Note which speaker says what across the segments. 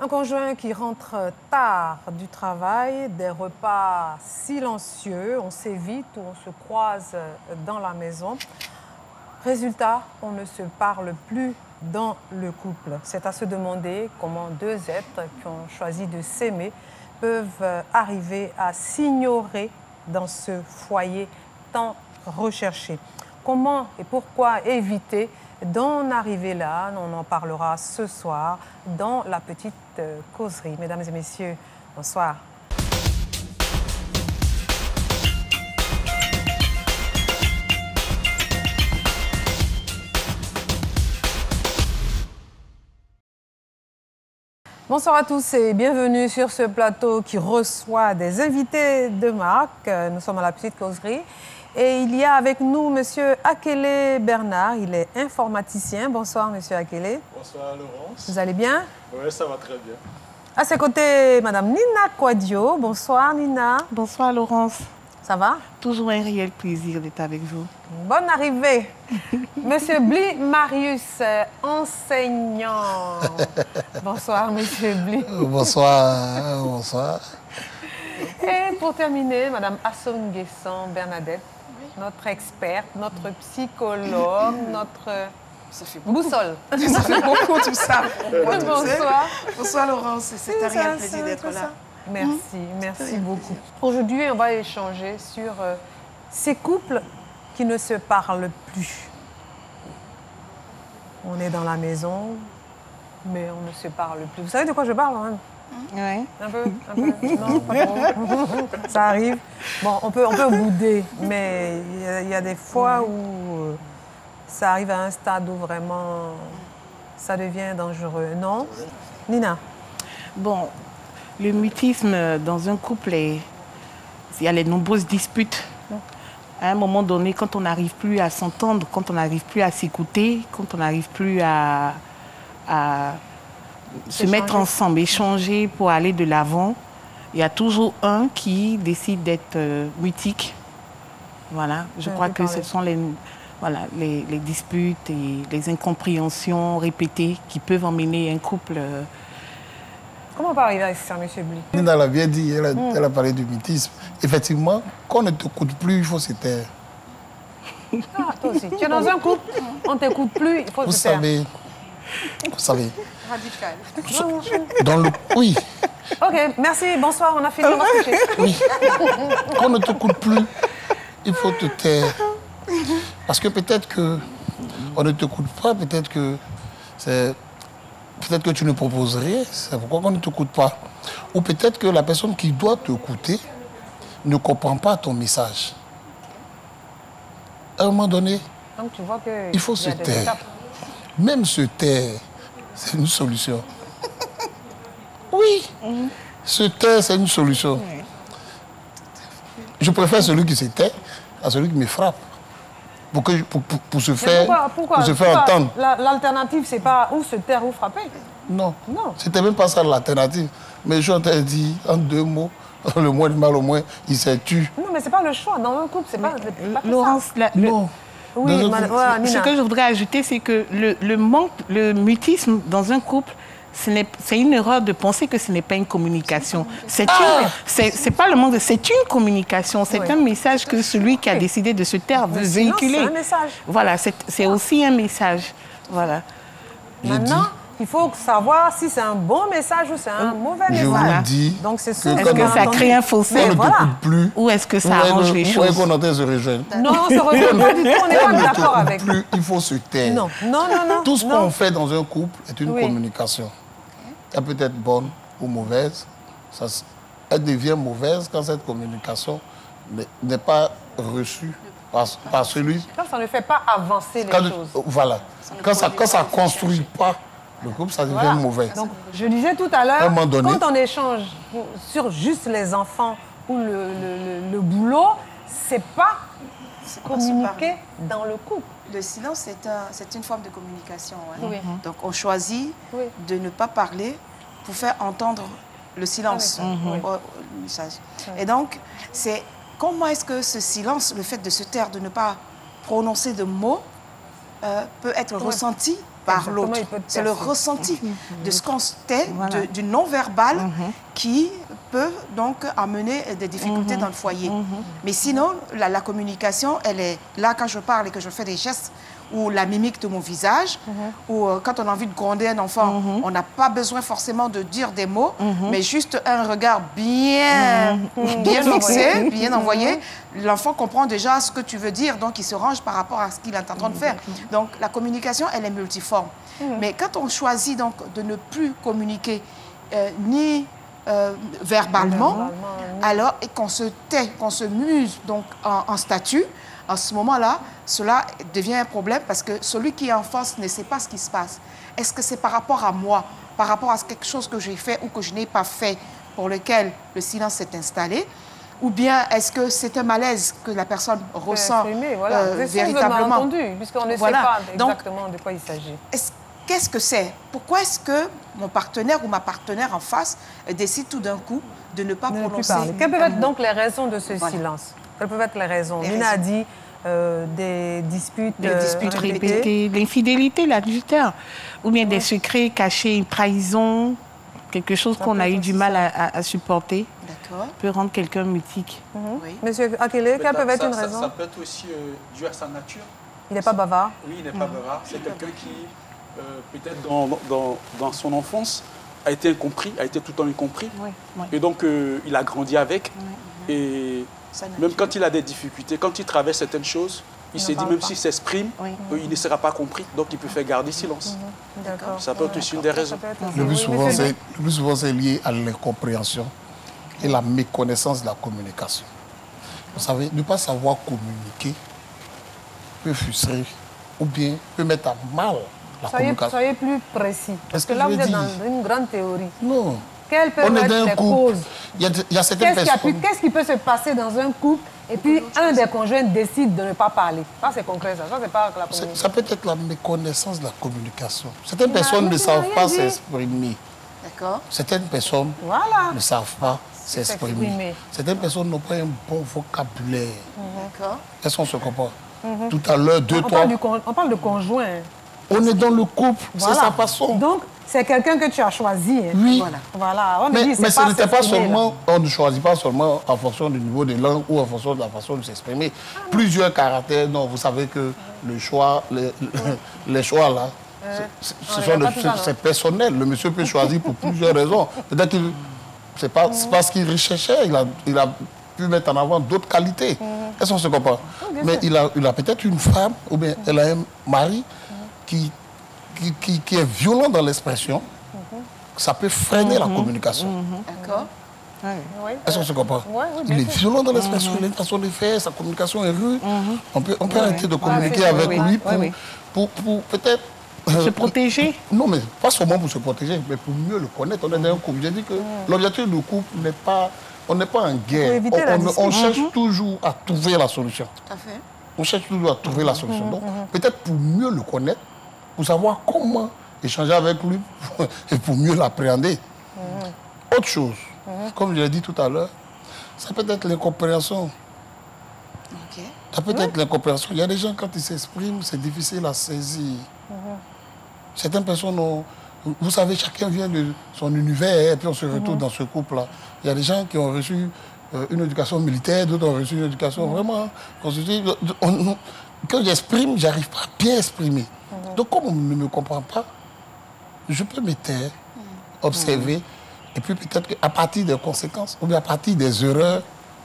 Speaker 1: Un conjoint qui rentre tard du travail, des repas silencieux, on s'évite ou on se croise dans la maison. Résultat, on ne se parle plus dans le couple. C'est à se demander comment deux êtres qui ont choisi de s'aimer peuvent arriver à s'ignorer dans ce foyer tant recherché. Comment et pourquoi éviter d'en arriver là? On en parlera ce soir dans la petite causerie. Mesdames et messieurs, bonsoir. Bonsoir à tous et bienvenue sur ce plateau qui reçoit des invités de marque. Nous sommes à la petite causerie et il y a avec nous Monsieur Akele Bernard, il est informaticien. Bonsoir Monsieur Akele.
Speaker 2: Bonsoir Laurence.
Speaker 1: Vous allez bien?
Speaker 2: Oui, ça va très bien.
Speaker 1: À ses côtés, Madame Nina Kouadio. Bonsoir Nina.
Speaker 3: Bonsoir Laurence.
Speaker 1: Ça va?
Speaker 3: Toujours un réel plaisir d'être avec vous.
Speaker 1: Bonne arrivée. Monsieur Bli Marius, enseignant. Bonsoir, Monsieur Bli.
Speaker 4: Bonsoir, bonsoir.
Speaker 1: Et pour terminer, Madame Asson Guesson Bernadette, notre experte, notre psychologue, notre boussole.
Speaker 3: Ça fait beaucoup tout ça.
Speaker 1: Bonsoir.
Speaker 3: Bonsoir Laurence, c'est un réel plaisir d'être là.
Speaker 1: Merci, merci beaucoup. Aujourd'hui, on va échanger sur ces couples qui ne se parlent plus. On est dans la maison, mais on ne se parle plus. Vous savez de quoi je parle, hein?
Speaker 3: Oui.
Speaker 1: Un peu? Non, pas trop. Ça arrive. Bon, on peut bouder, mais il y a des fois où ça arrive à un stade où vraiment ça devient dangereux. Non? Nina?
Speaker 3: Bon, le mutisme dans un couple, il y a les nombreuses disputes. À un moment donné, quand on n'arrive plus à s'entendre, quand on n'arrive plus à s'écouter, quand on n'arrive plus à se mettre ensemble, échanger pour aller de l'avant, il y a toujours un qui décide d'être mutique. Voilà, je crois que ce sont les disputes et les incompréhensions répétées qui peuvent emmener un couple.
Speaker 1: Comment on peut arriver à ça, M. Bli?
Speaker 4: Nina l'a bien dit, elle a parlé du mutisme. Effectivement, quand on ne t'écoute plus, il faut se taire.
Speaker 1: Ah, toi aussi. Tu es dans un couple, on ne t'écoute plus, il faut se taire.
Speaker 4: Vous savez.
Speaker 1: Radical.
Speaker 4: Dans le... Oui.
Speaker 1: Ok, merci, bonsoir, on a fini, on va se coucher.
Speaker 4: Oui. Quand on ne t'écoute plus, il faut te taire. Parce que peut-être qu'on ne t'écoute pas, peut-être que tu ne proposes rien, c'est pourquoi on ne t'écoute pas. Ou peut-être que la personne qui doit t'écouter ne comprend pas ton message. À un moment donné,
Speaker 1: donc, tu vois que
Speaker 4: il faut se taire. Même se taire, c'est une solution. Oui, se taire, c'est une solution. Je préfère celui qui se tait à celui qui me frappe. Pour se faire entendre.
Speaker 1: L'alternative, c'est pas ou se taire ou frapper.
Speaker 4: Non. C'était même pas ça l'alternative. Mais je t'ai dit en deux mots, le moins du mal au moins, il s'est tué.
Speaker 1: Non, mais c'est pas le choix. Dans un couple, c'est pas
Speaker 3: Laurence,
Speaker 4: non.
Speaker 1: Oui, voilà, Nina.
Speaker 3: Ce que je voudrais ajouter, c'est que le mutisme dans un couple, c'est une erreur de penser que ce n'est pas une communication. C'est pas le manque, c'est une communication. C'est un message que celui qui a décidé de se taire veut véhiculer.
Speaker 1: C'est un message.
Speaker 3: Voilà, c'est aussi un message. Voilà.
Speaker 1: Maintenant, il faut savoir si c'est un bon message ou c'est un mauvais message.
Speaker 4: Je vous dis.
Speaker 1: Donc c'est
Speaker 3: est-ce que ça crée un fossé?
Speaker 4: Plus,
Speaker 3: ou est-ce que ça arrange les choses?
Speaker 4: Ou qu'on entend se rejoindre.
Speaker 1: Non, on ne se rejoint pas du tout. On n'est pas d'accord avec.
Speaker 4: Plus, il faut se taire.
Speaker 1: Non.
Speaker 4: Tout ce qu'on fait dans un couple est une communication. Elle peut être bonne ou mauvaise. Elle devient mauvaise quand cette communication n'est pas reçue par celui...
Speaker 1: Quand ça ne fait pas avancer les choses.
Speaker 4: Voilà. Quand ça ne construit pas le couple, ça devient mauvais.
Speaker 1: Donc, je disais tout à l'heure, quand on échange sur juste les enfants ou le boulot, c'est pas communiquer dans le couple.
Speaker 5: Le silence, c'est une forme de communication. Hein.
Speaker 1: Oui.
Speaker 5: Donc, on choisit de ne pas parler pour faire entendre le silence, le message. Et donc, comment est-ce que ce silence, le fait de se taire, de ne pas prononcer de mots, peut être ressenti par l'autre. C'est le ressenti de ce qu'on sait, du non-verbal qui peut donc amener des difficultés dans le foyer. Mais sinon, la communication, elle est là quand je parle et que je fais des gestes ou la mimique de mon visage, ou quand on a envie de gronder un enfant, on n'a pas besoin forcément de dire des mots, mais juste un regard bien fixé, bien envoyé. L'enfant comprend déjà ce que tu veux dire, donc il se range par rapport à ce qu'il est en train de faire. Donc la communication, elle est multiforme. Mais quand on choisit donc de ne plus communiquer ni verbalement, alors et qu'on se tait, qu'on se muse donc en statut, à ce moment-là, cela devient un problème parce que celui qui est en face ne sait pas ce qui se passe. Est-ce que c'est par rapport à moi, par rapport à quelque chose que j'ai fait ou que je n'ai pas fait pour lequel le silence s'est installé, ou bien est-ce que c'est un malaise que la personne ressent véritablement
Speaker 1: entendu, puisqu'on ne sait pas exactement de quoi il s'agit.
Speaker 5: Qu'est-ce que c'est? Pourquoi est-ce que mon partenaire ou ma partenaire en face décide tout d'un coup de ne pas prononcer?
Speaker 1: Quelles peuvent être donc les raisons de ce silence? Quelles peuvent être les raisons? Nina a dit des disputes
Speaker 3: répétées, l'infidélité, l'adultère, ou bien des secrets cachés, une trahison, quelque chose qu'on a eu du mal à supporter, peut rendre quelqu'un mutique.
Speaker 1: Monsieur Akele, quelle peut être une raison?
Speaker 2: Ça peut être aussi dû à sa nature.
Speaker 1: Il n'est pas bavard?
Speaker 2: Oui, il n'est pas bavard. C'est quelqu'un qui, peut-être dans son enfance, a été incompris, a été tout le temps incompris. Et donc, il a grandi avec. Et même quand il a des difficultés, quand il traverse certaines choses, il s'est dit, même s'il s'exprime, il ne sera pas compris. Donc, il peut faire garder silence. Ça peut être aussi une des raisons.
Speaker 4: Le plus souvent, c'est lié à l'incompréhension et la méconnaissance de la communication. Vous savez, ne pas savoir communiquer peut frustrer ou bien peut mettre à mal la communication.
Speaker 1: Soyez plus précis. Parce que là, vous êtes dans une grande théorie.
Speaker 4: Non.
Speaker 1: Quelles peuvent être les causes?
Speaker 4: Il y a certaines personnes...
Speaker 1: Qu'est-ce qui peut se passer dans un couple et puis un des conjoints décide de ne pas parler? Ça, c'est concret, ça. Ça, c'est pas la communication.
Speaker 4: Ça peut être la méconnaissance de la communication. Certaines personnes ne savent pas s'exprimer.
Speaker 5: D'accord.
Speaker 4: Certaines personnes ne savent pas s'exprimer. Certaines personnes n'ont pas un bon vocabulaire.
Speaker 5: D'accord.
Speaker 4: Est-ce qu'on se comprend? Tout à l'heure,
Speaker 1: on parle de conjoint.
Speaker 4: On est dans le couple, c'est sa façon.
Speaker 1: Donc, c'est quelqu'un que tu as choisi.
Speaker 4: Oui.
Speaker 1: Voilà.
Speaker 4: Mais ce n'était pas seulement, on ne choisit pas seulement en fonction du niveau de langue ou en fonction de la façon de s'exprimer. Plusieurs caractères, non, vous savez que le choix, les choix là, c'est personnel. Le monsieur peut choisir pour plusieurs raisons. Peut-être que c'est pas ce qu'il recherchait, il a pu mettre en avant d'autres qualités. Est-ce qu'on se comprend? Mais il a peut-être une femme, ou bien elle a un mari qui est violent dans l'expression, ça peut freiner la communication.
Speaker 5: D'accord.
Speaker 4: Est-ce qu'on se comprend? Il est violent dans l'expression, il a une façon de faire, sa communication est rude. On peut arrêter de communiquer avec lui pour peut-être...
Speaker 3: se protéger?
Speaker 4: Non, mais pas seulement pour se protéger, mais pour mieux le connaître. On est dans un couple. J'ai dit que l'objectif du couple n'est pas... On n'est pas en guerre. On cherche toujours à trouver la solution.
Speaker 5: Tout à fait.
Speaker 4: On cherche toujours à trouver la solution. Donc, peut-être pour mieux le connaître, pour savoir comment échanger avec lui et pour mieux l'appréhender. Autre chose, comme je l'ai dit tout à l'heure, ça peut être l'incompréhension. Ça peut être l'incompréhension. Il y a des gens, quand ils s'expriment, c'est difficile à saisir. Certaines personnes ont... Vous savez, chacun vient de son univers et puis on se retrouve dans ce couple-là. Il y a des gens qui ont reçu une éducation militaire, d'autres ont reçu une éducation vraiment constituée. Quand j'exprime, je n'arrive pas à bien exprimer. Donc, comme on ne me comprend pas, je peux me taire, observer, et puis peut-être qu'à partir des conséquences, ou bien à partir des erreurs,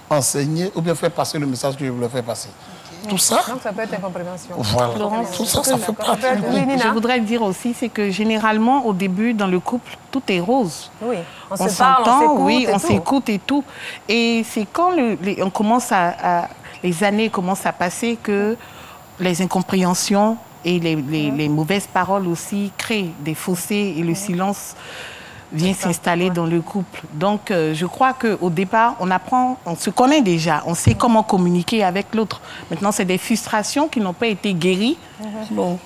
Speaker 4: enseigner, ou bien faire passer le message que je voulais faire passer. Tout ça...
Speaker 1: Donc, ça peut être incompréhension.
Speaker 4: Voilà. Tout ça, ça fait partie du couple.
Speaker 3: Je voudrais dire aussi, c'est que généralement, au début, dans le couple, tout est rose.
Speaker 1: Oui,
Speaker 3: on s'entend, oui, on s'écoute et tout. Et c'est quand on commence les années commencent à passer que les incompréhensions et les mauvaises paroles aussi créent des fossés et le silence vient s'installer dans le couple. Donc, je crois qu'au départ, on apprend, on se connaît déjà, on sait comment communiquer avec l'autre. Maintenant, c'est des frustrations qui n'ont pas été guéries,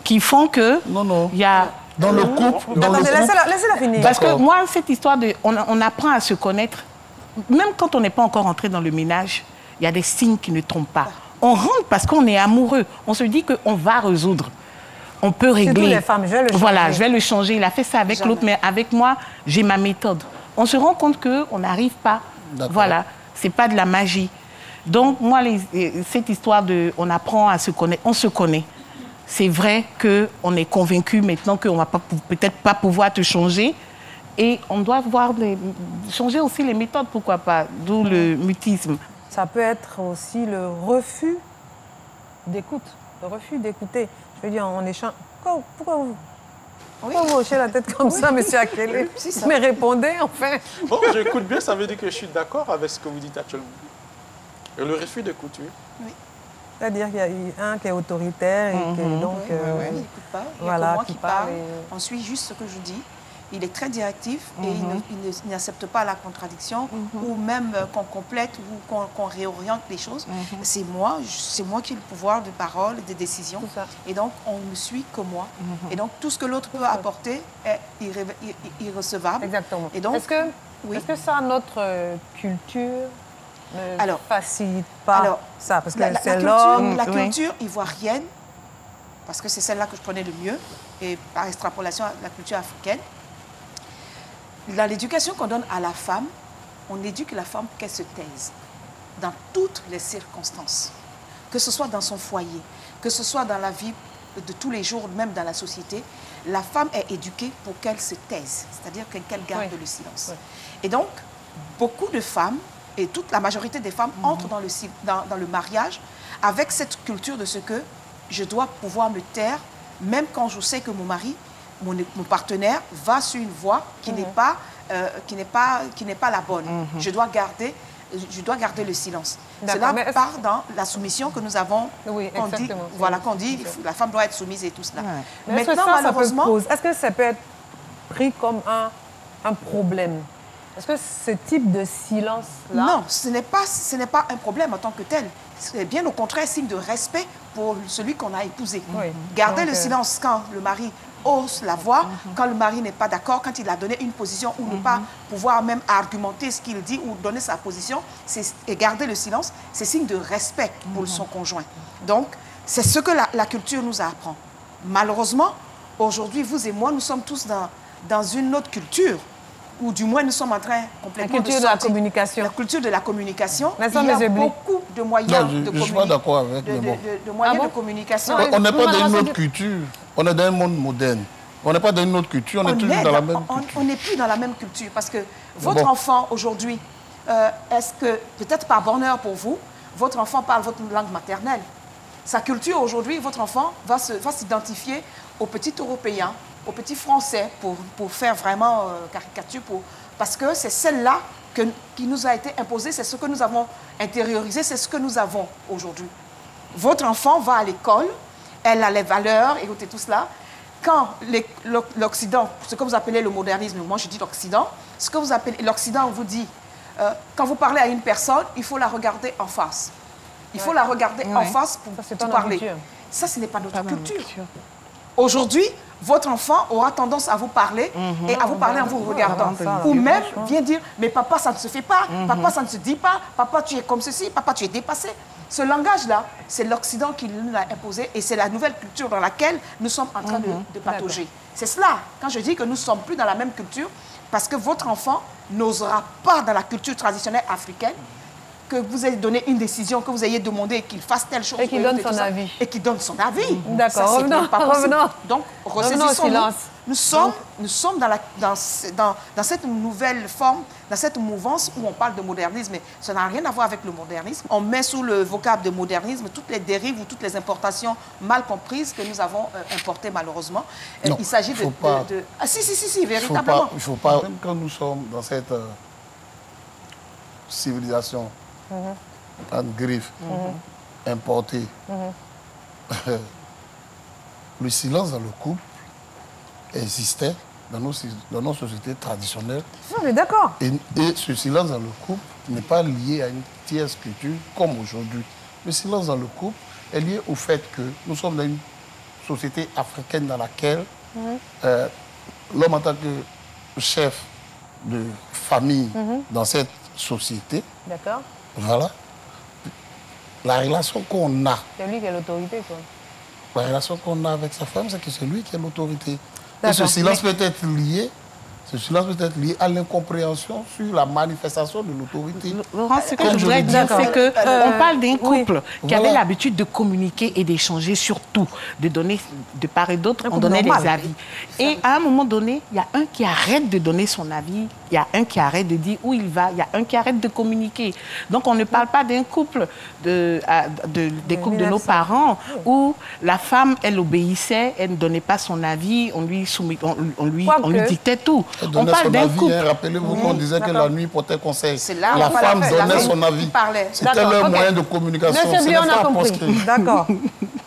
Speaker 3: qui font que il y a...
Speaker 4: Dans le couple...
Speaker 1: Laissez-la finir.
Speaker 3: Parce que moi, cette histoire de... On apprend à se connaître, même quand on n'est pas encore entré dans le ménage, il y a des signes qui ne trompent pas. On rentre parce qu'on est amoureux. On se dit qu'on va résoudre. on peut régler.
Speaker 1: Surtout les femmes, je vais le changer.
Speaker 3: Voilà, je vais le changer. Il a fait ça avec l'autre, mais avec moi, j'ai ma méthode. On se rend compte qu'on n'arrive pas. Voilà, c'est pas de la magie. Donc, moi, cette histoire de... On apprend à se connaître, on se connaît. C'est vrai qu'on est convaincu maintenant qu'on ne va peut-être pas pouvoir te changer. Et on doit changer aussi les méthodes, pourquoi pas, d'où le mutisme.
Speaker 1: Ça peut être aussi le refus d'écoute, le refus d'écouter. Je veux dire, on échange... Pourquoi vous hochez la tête comme ça, monsieur Akele? Mais répondez, enfin.
Speaker 2: Bon, j'écoute bien, ça veut dire que je suis d'accord avec ce que vous dites actuellement. Et le refus d'écoute, oui.
Speaker 1: C'est-à-dire qu'il y a un qui est autoritaire et qui donc...
Speaker 5: il n'écoute pas. Il y a que moi qui parle. On suit juste ce que je dis. Il est très directif et il n'accepte pas la contradiction ou même qu'on complète ou qu'on réoriente les choses. C'est moi qui ai le pouvoir de parole et de décision. Et donc, on ne suit que moi. Et donc, tout ce que l'autre peut apporter est irrecevable.
Speaker 1: Exactement.
Speaker 5: Et donc,
Speaker 1: est-ce que ça, notre culture ne facilite pas ça? Parce que c'est l'homme...
Speaker 5: La culture ivoirienne, parce que c'est celle-là que je connais le mieux, et par extrapolation à la culture africaine, dans l'éducation qu'on donne à la femme, on éduque la femme pour qu'elle se taise dans toutes les circonstances. Que ce soit dans son foyer, que ce soit dans la vie de tous les jours, même dans la société, la femme est éduquée pour qu'elle se taise, c'est-à-dire qu'elle garde le silence. Et donc, beaucoup de femmes, et toute la majorité des femmes, entrent dans le mariage avec cette culture de ce que je dois pouvoir me taire, même quand je sais que mon mari, mon partenaire va sur une voie qui n'est pas la bonne. Je dois garder le silence. Cela part dans la soumission que nous avons, qu'on dit, la femme doit être soumise et tout cela.
Speaker 1: Maintenant, malheureusement... Est-ce que ça peut être pris comme un problème? Est-ce que ce type de silence-là...
Speaker 5: Non, ce n'est pas un problème en tant que tel. C'est bien au contraire signe de respect pour celui qu'on a épousé. Garder le silence quand le mari hausse la voix, quand le mari n'est pas d'accord, quand il a donné une position ou ne pas pouvoir même argumenter ce qu'il dit ou donner sa position, et garder le silence, c'est signe de respect pour son conjoint. Donc, c'est ce que la culture nous apprend. Malheureusement, aujourd'hui, vous et moi, nous sommes tous dans une autre culture, ou du moins nous sommes en train complètement
Speaker 1: de sortir. La culture de la communication.
Speaker 5: La culture de la communication. Il y a beaucoup de moyens de communication. Je suis pas d'accord avec, mais bon. De moyens de communication.
Speaker 4: On n'est pas dans une autre culture. On est dans un monde moderne. On n'est pas dans une autre culture, on est toujours dans la même culture.
Speaker 5: On n'est plus dans la même culture parce que votre enfant aujourd'hui, est-ce que, peut-être par bonheur pour vous, votre enfant parle votre langue maternelle. Sa culture aujourd'hui, votre enfant va s'identifier aux petits Européens, aux petits Français pour faire vraiment caricature, parce que c'est celle-là qui nous a été imposée, c'est ce que nous avons intériorisé, c'est ce que nous avons aujourd'hui. Votre enfant va à l'école, elle a les valeurs, écoutez tout cela. Quand l'Occident, ce que vous appelez le modernisme, moi je dis l'Occident, ce que vous appelez l'Occident vous dit, quand vous parlez à une personne, il faut la regarder en face. Il faut la regarder en face pour parler. Ça, ce n'est pas notre culture. Aujourd'hui, votre enfant aura tendance à vous parler et à vous parler en vous regardant. Ou même vient dire, mais papa, ça ne se fait pas, papa, ça ne se dit pas, papa, tu es comme ceci, papa, tu es dépassé. Ce langage-là, c'est l'Occident qui nous l'a imposé et c'est la nouvelle culture dans laquelle nous sommes en train de patauger. C'est cela, quand je dis que nous ne sommes plus dans la même culture, parce que votre enfant n'osera pas dans la culture traditionnelle africaine que vous ayez donné une décision, que vous ayez demandé qu'il fasse telle chose.
Speaker 1: Et qu'il donne son avis.
Speaker 5: Et qu'il donne son avis.
Speaker 1: D'accord, revenons.
Speaker 5: Donc, ressaisissons-nous. Nous sommes dans cette nouvelle forme, dans cette mouvance où on parle de modernisme. Mais ça n'a rien à voir avec le modernisme. On met sous le vocable de modernisme toutes les dérives ou toutes les importations mal comprises que nous avons importées malheureusement.
Speaker 4: Non,
Speaker 5: il s'agit de... Ah si, véritablement.
Speaker 4: Il ne faut pas, même quand nous sommes dans cette civilisation en griffe, importée, le silence dans le couple existait dans nos sociétés traditionnelles.
Speaker 1: Non, mais d'accord.
Speaker 4: Et ce silence dans le couple n'est pas lié à une tierce culture comme aujourd'hui. Le silence dans le couple est lié au fait que nous sommes dans une société africaine dans laquelle l'homme en tant que chef de famille dans cette société,
Speaker 1: d'accord,
Speaker 4: voilà, la relation qu'on a.
Speaker 1: C'est lui qui a l'autorité, quoi.
Speaker 4: La relation qu'on a avec sa femme, c'est que c'est lui qui a l'autorité. Et ce silence peut être lié. Cela peut être lié à l'incompréhension sur la manifestation de l'autorité.
Speaker 3: Laurent, ce que je voudrais dire, c'est qu'on parle d'un couple qui avait l'habitude de communiquer et d'échanger sur tout, de donner de part et d'autre, on donnait des avis. Et à un moment donné, il y a un qui arrête de donner son avis, il y a un qui arrête de dire où il va, il y a un qui arrête de communiquer. Donc on ne parle pas d'un couple, des couples de nos parents, où la femme, elle obéissait, elle ne donnait pas son avis, on lui dictait tout.
Speaker 4: On parle d'un couple. Rappelez-vous qu'on disait que la nuit portait conseil. La femme donnait son avis. C'était leur moyen de communication.
Speaker 1: Monsieur on a compris. D'accord.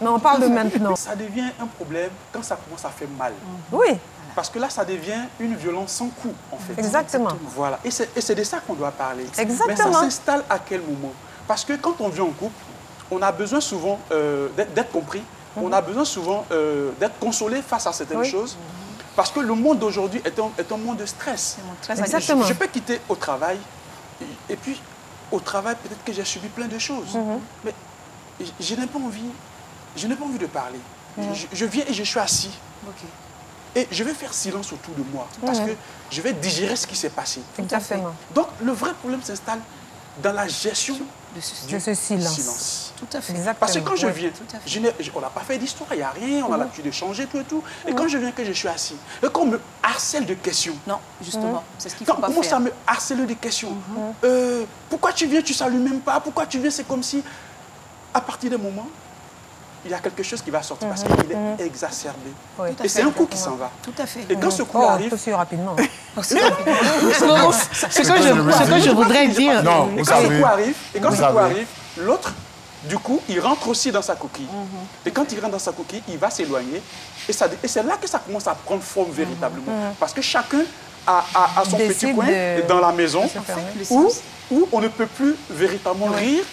Speaker 1: Mais on parle de maintenant.
Speaker 2: Ça devient un problème quand ça commence à faire mal.
Speaker 1: Oui.
Speaker 2: Parce que là, ça devient une violence sans coup, en fait.
Speaker 1: Exactement.
Speaker 2: Voilà. Et c'est de ça qu'on doit parler.
Speaker 1: Exactement.
Speaker 2: Mais ça s'installe à quel moment? Parce que quand on vit en couple, on a besoin souvent d'être compris. On a besoin souvent d'être consolé face à certaines choses. Parce que le monde d'aujourd'hui est un monde de stress.
Speaker 1: Exactement.
Speaker 2: Je peux quitter au travail, et puis au travail, peut-être que j'ai subi plein de choses. Mais je n'ai pas envie de parler. Je viens et je suis assis. Et je vais faire silence autour de moi. Parce que je vais digérer ce qui s'est passé.
Speaker 1: Exactement.
Speaker 2: Donc le vrai problème s'installe dans la gestion
Speaker 1: de ce silence.
Speaker 5: Tout à fait.
Speaker 1: Exactement.
Speaker 2: Parce que quand je viens, on n'a pas fait d'histoire, il n'y a rien, on a l'habitude de changer tout et tout. Et quand je viens, que je suis assis, et qu'on me harcèle de questions.
Speaker 5: Non, justement, c'est ce qu'il faut pas faire.
Speaker 2: Comment ça me harcèle de questions? Pourquoi tu viens, tu ne salues même pas? Pourquoi tu viens? C'est comme si, à partir d'un moment, il y a quelque chose qui va sortir parce qu'il est exacerbé. Et c'est un coup qui s'en va.
Speaker 5: Tout à fait.
Speaker 2: Et quand ce coup arrive...
Speaker 1: Aussi rapidement.
Speaker 3: Ce que je voudrais dire...
Speaker 4: Non,
Speaker 2: et quand ce coup arrive, l'autre, du coup, il rentre aussi dans sa coquille. Et quand il rentre dans sa coquille, il va s'éloigner. Et c'est là que ça commence à prendre forme véritablement. Parce que chacun a son petit coin dans la maison où on ne peut plus véritablement rire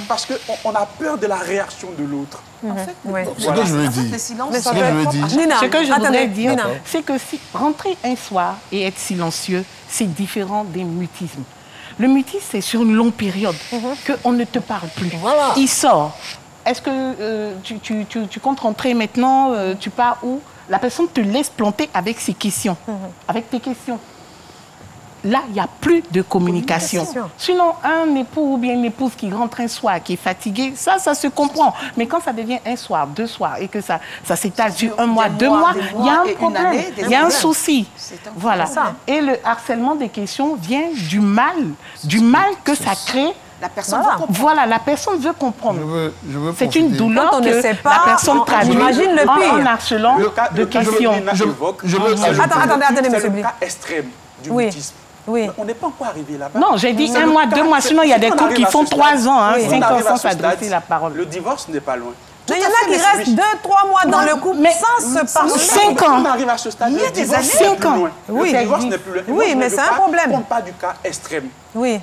Speaker 2: parce qu'on a peur de la réaction de l'autre.
Speaker 4: Ce que je veux dire,
Speaker 3: ce que je voudrais dire, c'est que si rentrer un soir et être silencieux, c'est différent d'un mutisme. Le mutisme, c'est sur une longue période qu'on ne te parle plus.
Speaker 1: Voilà.
Speaker 3: Il sort. Est-ce que tu comptes rentrer maintenant? Tu pars où? La personne te laisse planter avec ses questions, avec tes questions. Là, il n'y a plus de communication. Sinon, un époux ou bien une épouse qui rentre un soir, qui est fatigué, ça se comprend. Mais quand ça devient un soir, 2 soirs, et que ça s'étale sur 1 mois, 2 mois, il y a un problème, il y a un souci. Voilà. Et le harcèlement des questions vient du mal que ça crée.
Speaker 5: La personne veut comprendre.
Speaker 3: Voilà, la personne veut comprendre. C'est une douleur
Speaker 1: quand on ne sait pas,
Speaker 3: la personne traduit en harcelant de questions.
Speaker 1: Attendez,
Speaker 2: c'est
Speaker 1: monsieur
Speaker 2: le
Speaker 1: Bli.
Speaker 2: cas extrême du mutisme.
Speaker 1: Oui.
Speaker 2: On n'est pas encore arrivé là-bas.
Speaker 3: Non, j'ai dit 1 mois, 2 mois. Sinon, il y a des couples qui font 3 ans, 5 ans sans s'adresser la parole.
Speaker 2: Le divorce n'est pas loin.
Speaker 1: Mais il y en a qui restent 2-3 mois dans le couple sans se parler.
Speaker 3: 5 ans.
Speaker 2: On arrive à ce stade, le divorce n'est plus loin. Le divorce n'est plus loin.
Speaker 1: Oui, mais c'est un problème.
Speaker 2: On ne parle pas du cas extrême.
Speaker 1: Oui.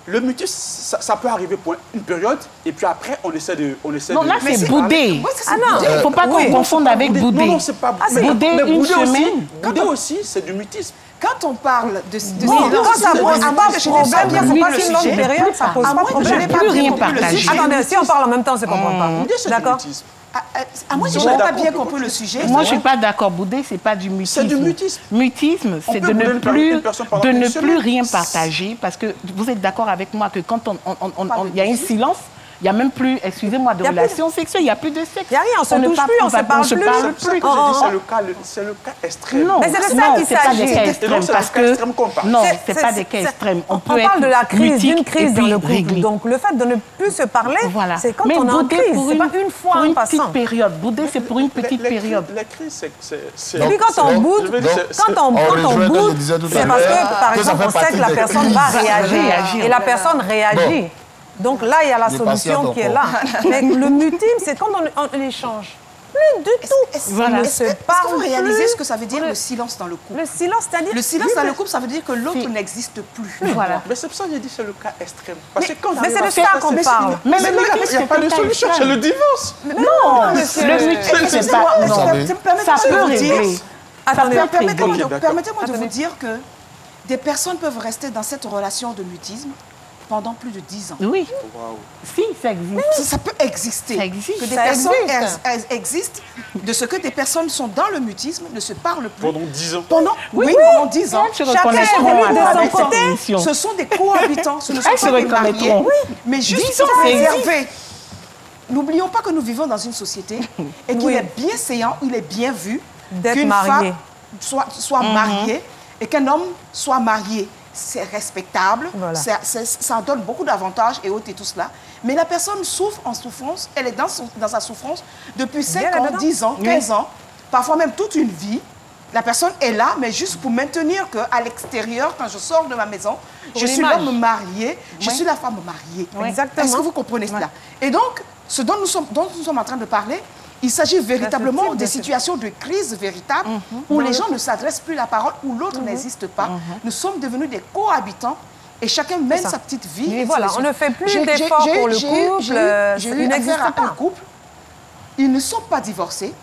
Speaker 2: Le mutisme, ça peut arriver pour une période, et puis après, on essaie de...
Speaker 3: Non, là, c'est boudé.
Speaker 1: Ah non.
Speaker 3: Il ne faut pas qu'on confonde avec boudé.
Speaker 2: Non, c'est pas boudé.
Speaker 3: Boudé une semaine.
Speaker 2: Boudé aussi, c'est du mutisme.
Speaker 5: Quand on parle de
Speaker 1: silence, quand ça pose pas de problème, une longue période, ça pose pas de problème.
Speaker 3: Plus rien partagé.
Speaker 1: Attendez, si on parle en même temps, c'est qu'on ne comprend pas. D'accord.
Speaker 5: À moi, je n'ai pas bien compris le sujet.
Speaker 3: Moi, je ne suis pas d'accord. Boudé, ce n'est pas du mutisme.
Speaker 2: C'est du mutisme.
Speaker 3: Mutisme, c'est de ne plus rien partager. Parce que vous êtes d'accord avec moi que quand il y a un silence, il n'y a même plus, excusez-moi, de relations sexuelles, il n'y a plus de sexe.
Speaker 1: Il n'y a rien, on se touche plus, on ne se parle plus.
Speaker 2: C'est le cas extrême.
Speaker 3: Non,
Speaker 1: mais c'est de ça qu'il s'agit.
Speaker 3: C'est pas des cas extrêmes, parce que... Non, ce n'est pas des cas extrêmes. On parle
Speaker 1: de la crise, d'une crise dans le couple. Donc le fait de ne plus se parler, c'est quand on est en crise. C'est pas une fois en passant.
Speaker 3: Pour une petite période. Bouder, c'est pour une petite période.
Speaker 2: La crise, c'est...
Speaker 1: Et puis quand on boude, c'est parce que, par exemple, on sait que la personne va réagir. Et la personne réagit. Donc là, il y a la solution qui est là. Mais le mutisme, c'est quand on échange. Plus du tout.
Speaker 5: Est-ce que vous réalisez ce que ça veut dire le silence dans le couple?
Speaker 1: Le silence, c'est-à-dire...
Speaker 5: Le silence dans le couple, ça veut dire que l'autre n'existe plus.
Speaker 3: Voilà.
Speaker 2: Mais c'est pour ça que j'ai dit c'est le cas extrême.
Speaker 1: Mais c'est de ça qu'on parle.
Speaker 2: Mais il n'y a pas de solution, c'est le divorce.
Speaker 3: Non, le mutisme, c'est pas... Ça peut régler.
Speaker 5: Permettez-moi de vous dire que des personnes peuvent rester dans cette relation de mutisme pendant plus de 10 ans.
Speaker 3: Oui.
Speaker 2: Wow.
Speaker 3: Si, ça existe.
Speaker 5: Ça peut exister.
Speaker 3: Ça existe.
Speaker 5: Que des
Speaker 1: Ça
Speaker 5: personnes
Speaker 1: existe.
Speaker 5: existent, de ce que des personnes sont dans le mutisme, ne se parlent plus.
Speaker 2: Pendant 10 ans.
Speaker 5: Oui, pendant 10 ans.
Speaker 3: Chacun
Speaker 5: de son côté. Ce sont des cohabitants, ce ne sont pas des mariés. Mais juste pour préserver. N'oublions pas que nous vivons dans une société et qu'il est bien séant, il est bien vu qu'une femme soit mariée et qu'un homme soit marié. C'est respectable, ça en donne beaucoup d'avantages et autres et tout cela. Mais la personne souffre en souffrance, elle est dans sa souffrance depuis 5 ans, 10 ans, 15 ans, parfois même toute une vie. La personne est là, mais juste pour maintenir qu'à l'extérieur, quand je sors de ma maison, je suis l'homme marié, je suis la femme mariée.
Speaker 1: Exactement.
Speaker 5: Est-ce que vous comprenez cela? Et donc, ce dont nous sommes en train de parler, il s'agit véritablement des situations de crise véritable où les gens ne s'adressent plus la parole, où l'autre n'existe pas. Nous sommes devenus des cohabitants et chacun mène sa petite vie.
Speaker 1: Et voilà, on ne fait plus d'efforts pour le couple.
Speaker 5: J'ai eu affaire à un couple. Ils ne sont pas divorcés,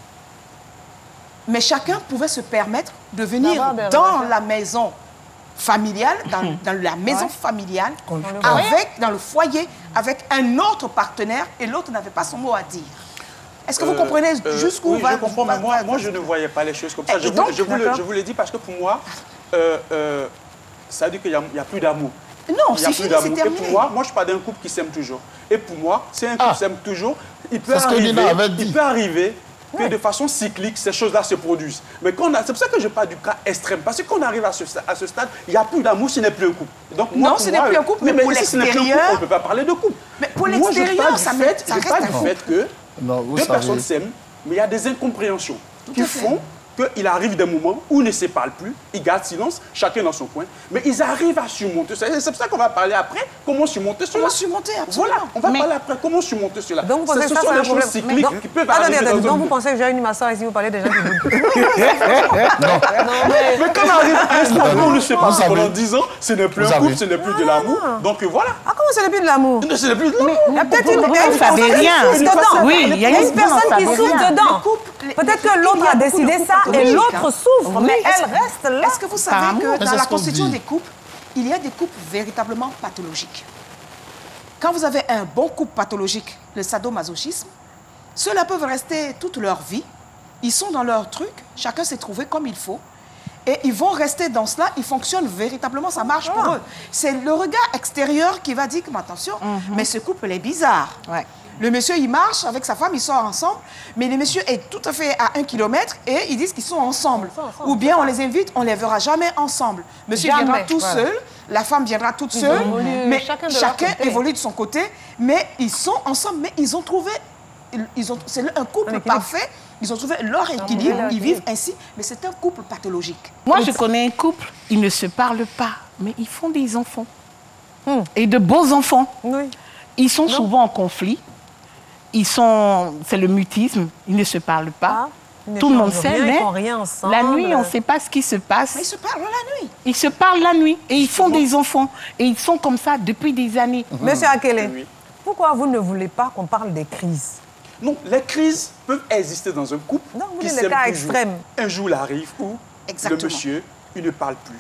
Speaker 5: mais chacun pouvait se permettre de venir dans la maison familiale, dans la maison familiale, dans le foyer, avec un autre partenaire et l'autre n'avait pas son mot à dire. Est-ce que vous comprenez jusqu'où
Speaker 2: oui, je comprends, mais moi, je ne voyais pas les choses comme ça. Je vous l'ai dit parce que pour moi, ça veut dire qu'il n'y a plus d'amour.
Speaker 5: Non, c'est fini, c'est terminé.
Speaker 2: Et pour moi, je suis pas d'un couple qui s'aime toujours. Et pour moi, si un couple s'aime toujours, il peut arriver que de façon cyclique, ces choses-là se produisent. Mais c'est pour ça que je parle du cas extrême. Parce que quand on arrive à ce stade, il n'y a plus d'amour, ce n'est plus un couple. Donc, moi,
Speaker 5: non, ce n'est plus un couple, mais pour l'extérieur...
Speaker 2: On ne peut pas parler de couple.
Speaker 5: Mais pour l'extérieur, ça reste un couple.
Speaker 2: Je parle du fait que deux personnes s'aiment, mais il y a des incompréhensions qui font qu'il arrive des moments où ils ne se parlent plus, ils gardent silence, chacun dans son coin, mais ils arrivent à surmonter ça. C'est pour ça qu'on va parler après, comment surmonter cela.
Speaker 5: Comment surmonter, absolument.
Speaker 2: Voilà, on va parler après, comment surmonter cela.
Speaker 1: Donc vous pensez
Speaker 2: ce
Speaker 1: que
Speaker 2: sont des choses cycliques qui peuvent arriver dans
Speaker 1: donc vous pensez que j'ai une masseur ici, vous parlez des gens qui vous...
Speaker 2: Mais quand on arrive à un stade où on ne sait pas pendant 10 ans, ce n'est plus un couple, ce n'est plus de l'amour. Donc voilà.
Speaker 1: Ah, comment ce n'est plus de l'amour?
Speaker 2: Ce n'est plus de l'amour.
Speaker 1: Il y a peut-être une personne qui souffre dedans. Oui, il y a une personne qui souffre dedans. Peut-être que l'autre a décidé ça et l'autre souffre, mais elle reste là.
Speaker 5: Est-ce que vous savez que dans la constitution des couples, il y a des couples véritablement pathologiques? Quand vous avez un bon couple pathologique, le sadomasochisme, ceux-là peuvent rester toute leur vie. Ils sont dans leur truc, chacun s'est trouvé comme il faut. Et ils vont rester dans cela, ils fonctionnent véritablement, ça marche pour eux. C'est le regard extérieur qui va dire, mais attention, mais ce couple est bizarre. Le monsieur, il marche avec sa femme, ils sortent ensemble, mais le monsieur est tout à fait à 1 kilomètre et ils disent qu'ils sont ensemble. Ou bien on les invite, on ne les verra jamais ensemble. Monsieur viendra tout seul, la femme viendra toute seule, mais chacun évolue de son côté, mais ils sont ensemble, mais ils ont trouvé, c'est un couple parfait, ils ont trouvé leur équilibre, ils vivent ainsi, mais c'est un couple pathologique.
Speaker 3: Moi, je connais un couple, ils ne se parlent pas, mais ils font des enfants. Et de beaux enfants. Ils sont souvent en conflit. C'est le mutisme, ils ne se parlent pas. Tout le monde sait, mais la nuit, on ne sait pas ce qui se passe.
Speaker 5: Mais ils se parlent la nuit.
Speaker 3: Ils se parlent la nuit et ils font des enfants. Et ils sont comme ça depuis des années.
Speaker 1: Monsieur Akele, pourquoi vous ne voulez pas qu'on parle des crises?
Speaker 2: Non, les crises peuvent exister dans un couple qui s'aime toujours. Un jour, il arrive où le monsieur, il ne parle plus.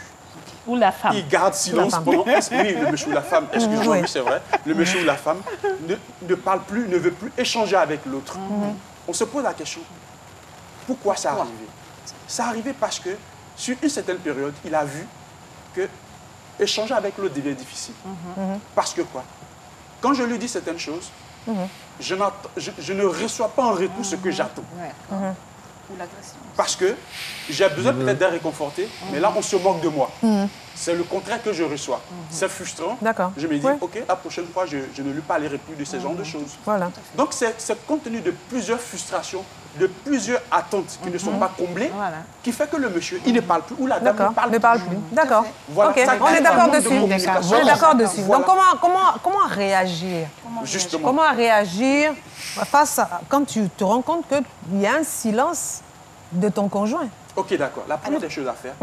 Speaker 3: Ou la femme.
Speaker 2: Il garde silence pendant... Oui, le monsieur ou la femme, excusez-moi, c'est vrai. Le monsieur ou la femme ne parle plus, ne veut plus échanger avec l'autre. On se pose la question, pourquoi ça arrivé? Ça arrivé parce que, sur une certaine période, il a vu que échanger avec l'autre devient difficile. Parce que quoi? Quand je lui dis certaines choses, je ne reçois pas en retour ce que j'attends. Parce que j'ai besoin peut-être d'être réconforté, mais là, on se moque de moi. C'est le contraire que je reçois. C'est frustrant. Je me dis, OK, la prochaine fois, je ne lui parlerai plus de ce genre de choses. Donc, c'est compte tenu de plusieurs frustrations, de plusieurs attentes qui ne sont pas comblées, qui fait que le monsieur, il ne parle plus, ou la dame ne parle plus.
Speaker 1: D'accord.
Speaker 2: Voilà.
Speaker 1: On est d'accord dessus. On est d'accord dessus. Donc, comment réagir?
Speaker 2: Justement.
Speaker 1: Comment réagir face à, quand tu te rends compte qu'il y a un silence de ton conjoint?
Speaker 2: OK, d'accord. La première des choses à faire,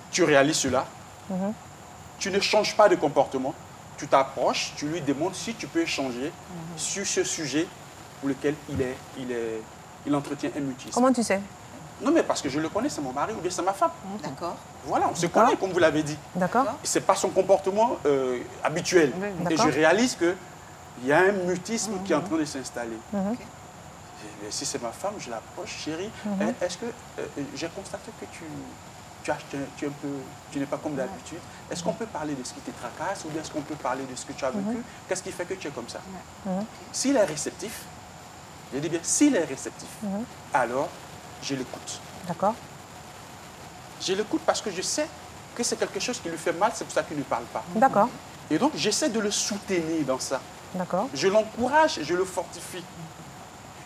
Speaker 2: tu réalises cela, tu ne changes pas de comportement, tu t'approches, tu lui demandes si tu peux échanger sur ce sujet pour lequel il entretient un mutisme.
Speaker 1: Comment tu sais?
Speaker 2: Non, mais parce que je le connais, c'est mon mari ou bien c'est ma femme.
Speaker 5: D'accord.
Speaker 2: Voilà, on se connaît, comme vous l'avez dit.
Speaker 1: D'accord.
Speaker 2: Ce n'est pas son comportement habituel. Et je réalise qu'il y a un mutisme qui est en train de s'installer. Si c'est ma femme, je l'approche, chérie, est-ce que j'ai constaté que tu n'es pas comme d'habitude. Est-ce qu'on peut parler de ce qui te tracasse ou bien est-ce qu'on peut parler de ce que tu as vécu? Qu'est-ce qui fait que tu es comme ça? S'il est réceptif, je dis bien, s'il est réceptif, alors je l'écoute.
Speaker 1: D'accord.
Speaker 2: Je l'écoute parce que je sais que c'est quelque chose qui lui fait mal, c'est pour ça qu'il ne parle pas.
Speaker 1: D'accord.
Speaker 2: Et donc, j'essaie de le soutenir dans ça.
Speaker 1: D'accord.
Speaker 2: Je l'encourage, je le fortifie.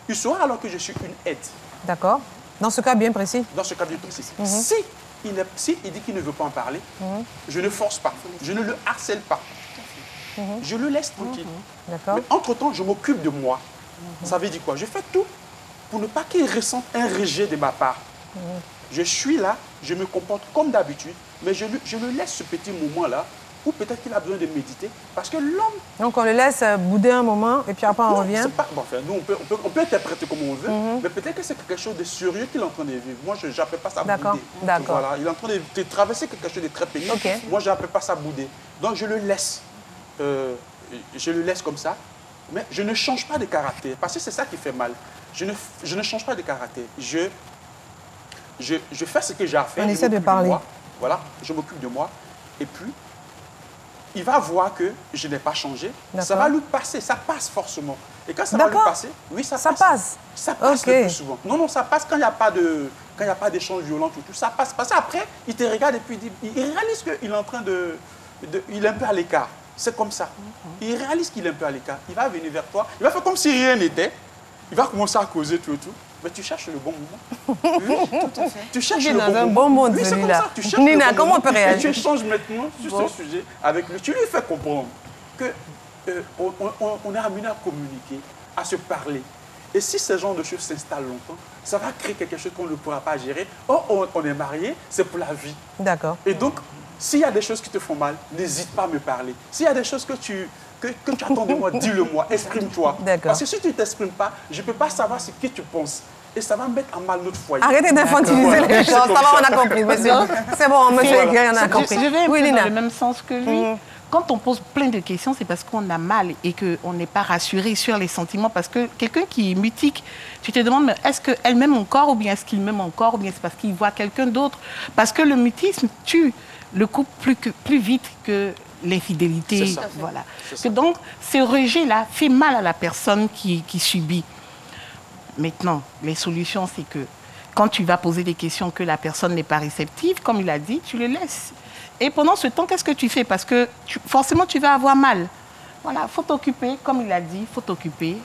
Speaker 2: Il saura alors que je suis une aide.
Speaker 1: D'accord. Dans ce cas bien précis.
Speaker 2: Dans ce cas bien précis. Si il dit qu'il ne veut pas en parler, je ne force pas, je ne le harcèle pas. Je le laisse tranquille.
Speaker 1: D'accord.
Speaker 2: Mais entre-temps, je m'occupe de moi. Ça veut dire quoi? Je fais tout pour ne pas qu'il ressente un rejet de ma part. Je suis là, je me comporte comme d'habitude, mais je le laisse ce petit moment-là ou peut-être qu'il a besoin de méditer, parce que l'homme...
Speaker 1: Donc on le laisse bouder un moment et puis après on revient.
Speaker 2: Pas, bon, enfin, nous, on peut interpréter comme on veut, mais peut-être que c'est quelque chose de sérieux qu'il est en train de vivre. Moi, je n'appelle pas ça bouder.
Speaker 1: D'accord.
Speaker 2: Voilà, il est en train de traverser quelque chose de très pénible. Moi, je n'appelle pas ça bouder. Donc je le laisse. Je le laisse comme ça, mais je ne change pas de caractère, parce que c'est ça qui fait mal. Je ne change pas de caractère. Je fais ce que j'ai à faire.
Speaker 1: On essaie de parler.
Speaker 2: Voilà, je m'occupe de moi. Et puis, il va voir que je n'ai pas changé. Ça va lui passer, ça passe forcément. Et quand ça va lui passer, oui, ça passe. Ça passe le plus souvent. Non, ça passe quand il n'y a pas d'échange violent, tout. Ça passe. Parce qu'après, il te regarde et puis il réalise qu'il est en train il est un peu à l'écart. C'est comme ça. Il réalise qu'il est un peu à l'écart. Il va venir vers toi. Il va faire comme si rien n'était. Il va commencer à causer tout et tout. Mais tu cherches le bon moment. Oui, tout à fait. Tu cherches le bon moment.
Speaker 1: Bon monde,
Speaker 2: oui, c'est comme ça. Tu cherches
Speaker 1: Nina,
Speaker 2: le bon
Speaker 1: comment
Speaker 2: moment.
Speaker 1: on peut réagir?
Speaker 2: Et tu échanges maintenant sur ce sujet avec lui. Tu lui fais comprendre que on est amené à communiquer, à se parler. Et si ce genre de choses s'installent longtemps, ça va créer quelque chose qu'on ne pourra pas gérer. Oh, on est mariés, c'est pour la vie.
Speaker 1: D'accord.
Speaker 2: Et donc, s'il y a des choses qui te font mal, n'hésite pas à me parler. S'il y a des choses que tu attends de moi, dis-le-moi, exprime-toi. Parce que si tu ne t'exprimes pas, je ne peux pas savoir ce que tu penses. Et ça va mettre en mal notre foyer.
Speaker 1: Arrêtez d'infantiliser les choses. Ça va, on a compris, monsieur. C'est bon, monsieur Aguirre, on a compris.
Speaker 3: Je vais un peu dans le même sens que lui. Quand on pose plein de questions, c'est parce qu'on a mal et qu'on n'est pas rassuré sur les sentiments. Parce que quelqu'un qui est mutique, tu te demandes, est-ce qu'elle m'aime encore ou bien est-ce qu'il m'aime encore ou bien c'est parce qu'il voit quelqu'un d'autre? Parce que le mutisme tue le couple plus vite que l'infidélité. Voilà. Donc, ce rejet-là fait mal à la personne qui subit. Maintenant, les solutions, c'est que quand tu vas poser des questions que la personne n'est pas réceptive, comme il a dit, tu le laisses. Et pendant ce temps, qu'est-ce que tu fais? Parce que forcément, tu vas avoir mal. Voilà, il faut t'occuper, comme il a dit, il faut t'occuper.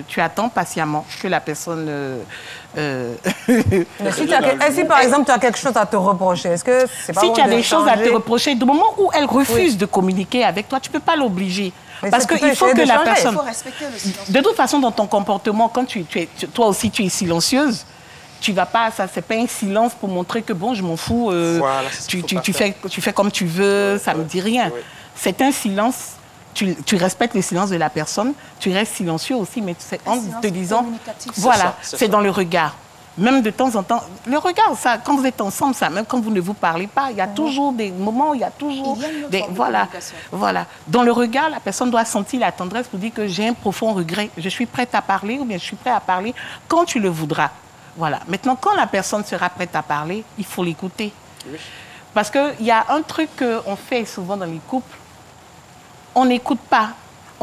Speaker 3: Tu attends patiemment que la personne...
Speaker 1: Mais si par exemple, tu as quelque chose à te reprocher, est-ce que c'est pas
Speaker 3: si tu as des choses à te reprocher, du moment où elle refuse de communiquer avec toi, tu ne peux pas l'obliger. Parce qu'il faut que la personne...
Speaker 5: Il faut respecter le silence.
Speaker 3: De toute façon, dans ton comportement, quand toi aussi tu es silencieuse, tu vas pas, ça c'est pas un silence pour montrer que bon, je m'en fous,
Speaker 2: voilà,
Speaker 3: tu fais comme tu veux, ça me dit rien. C'est un silence, tu respectes le silence de la personne, tu restes silencieux aussi, mais c'est en te disant, voilà, c'est dans le regard. Même de temps en temps, le regard, ça, quand vous êtes ensemble, ça, même quand vous ne vous parlez pas, il y a toujours des moments, il y a toujours des... Voilà. Dans le regard, la personne doit sentir la tendresse pour dire que j'ai un profond regret, je suis prête à parler ou bien je suis prêt à parler quand tu le voudras. Voilà. Maintenant, quand la personne sera prête à parler, il faut l'écouter. Oui. Parce qu'il y a un truc qu'on fait souvent dans les couples, on n'écoute pas.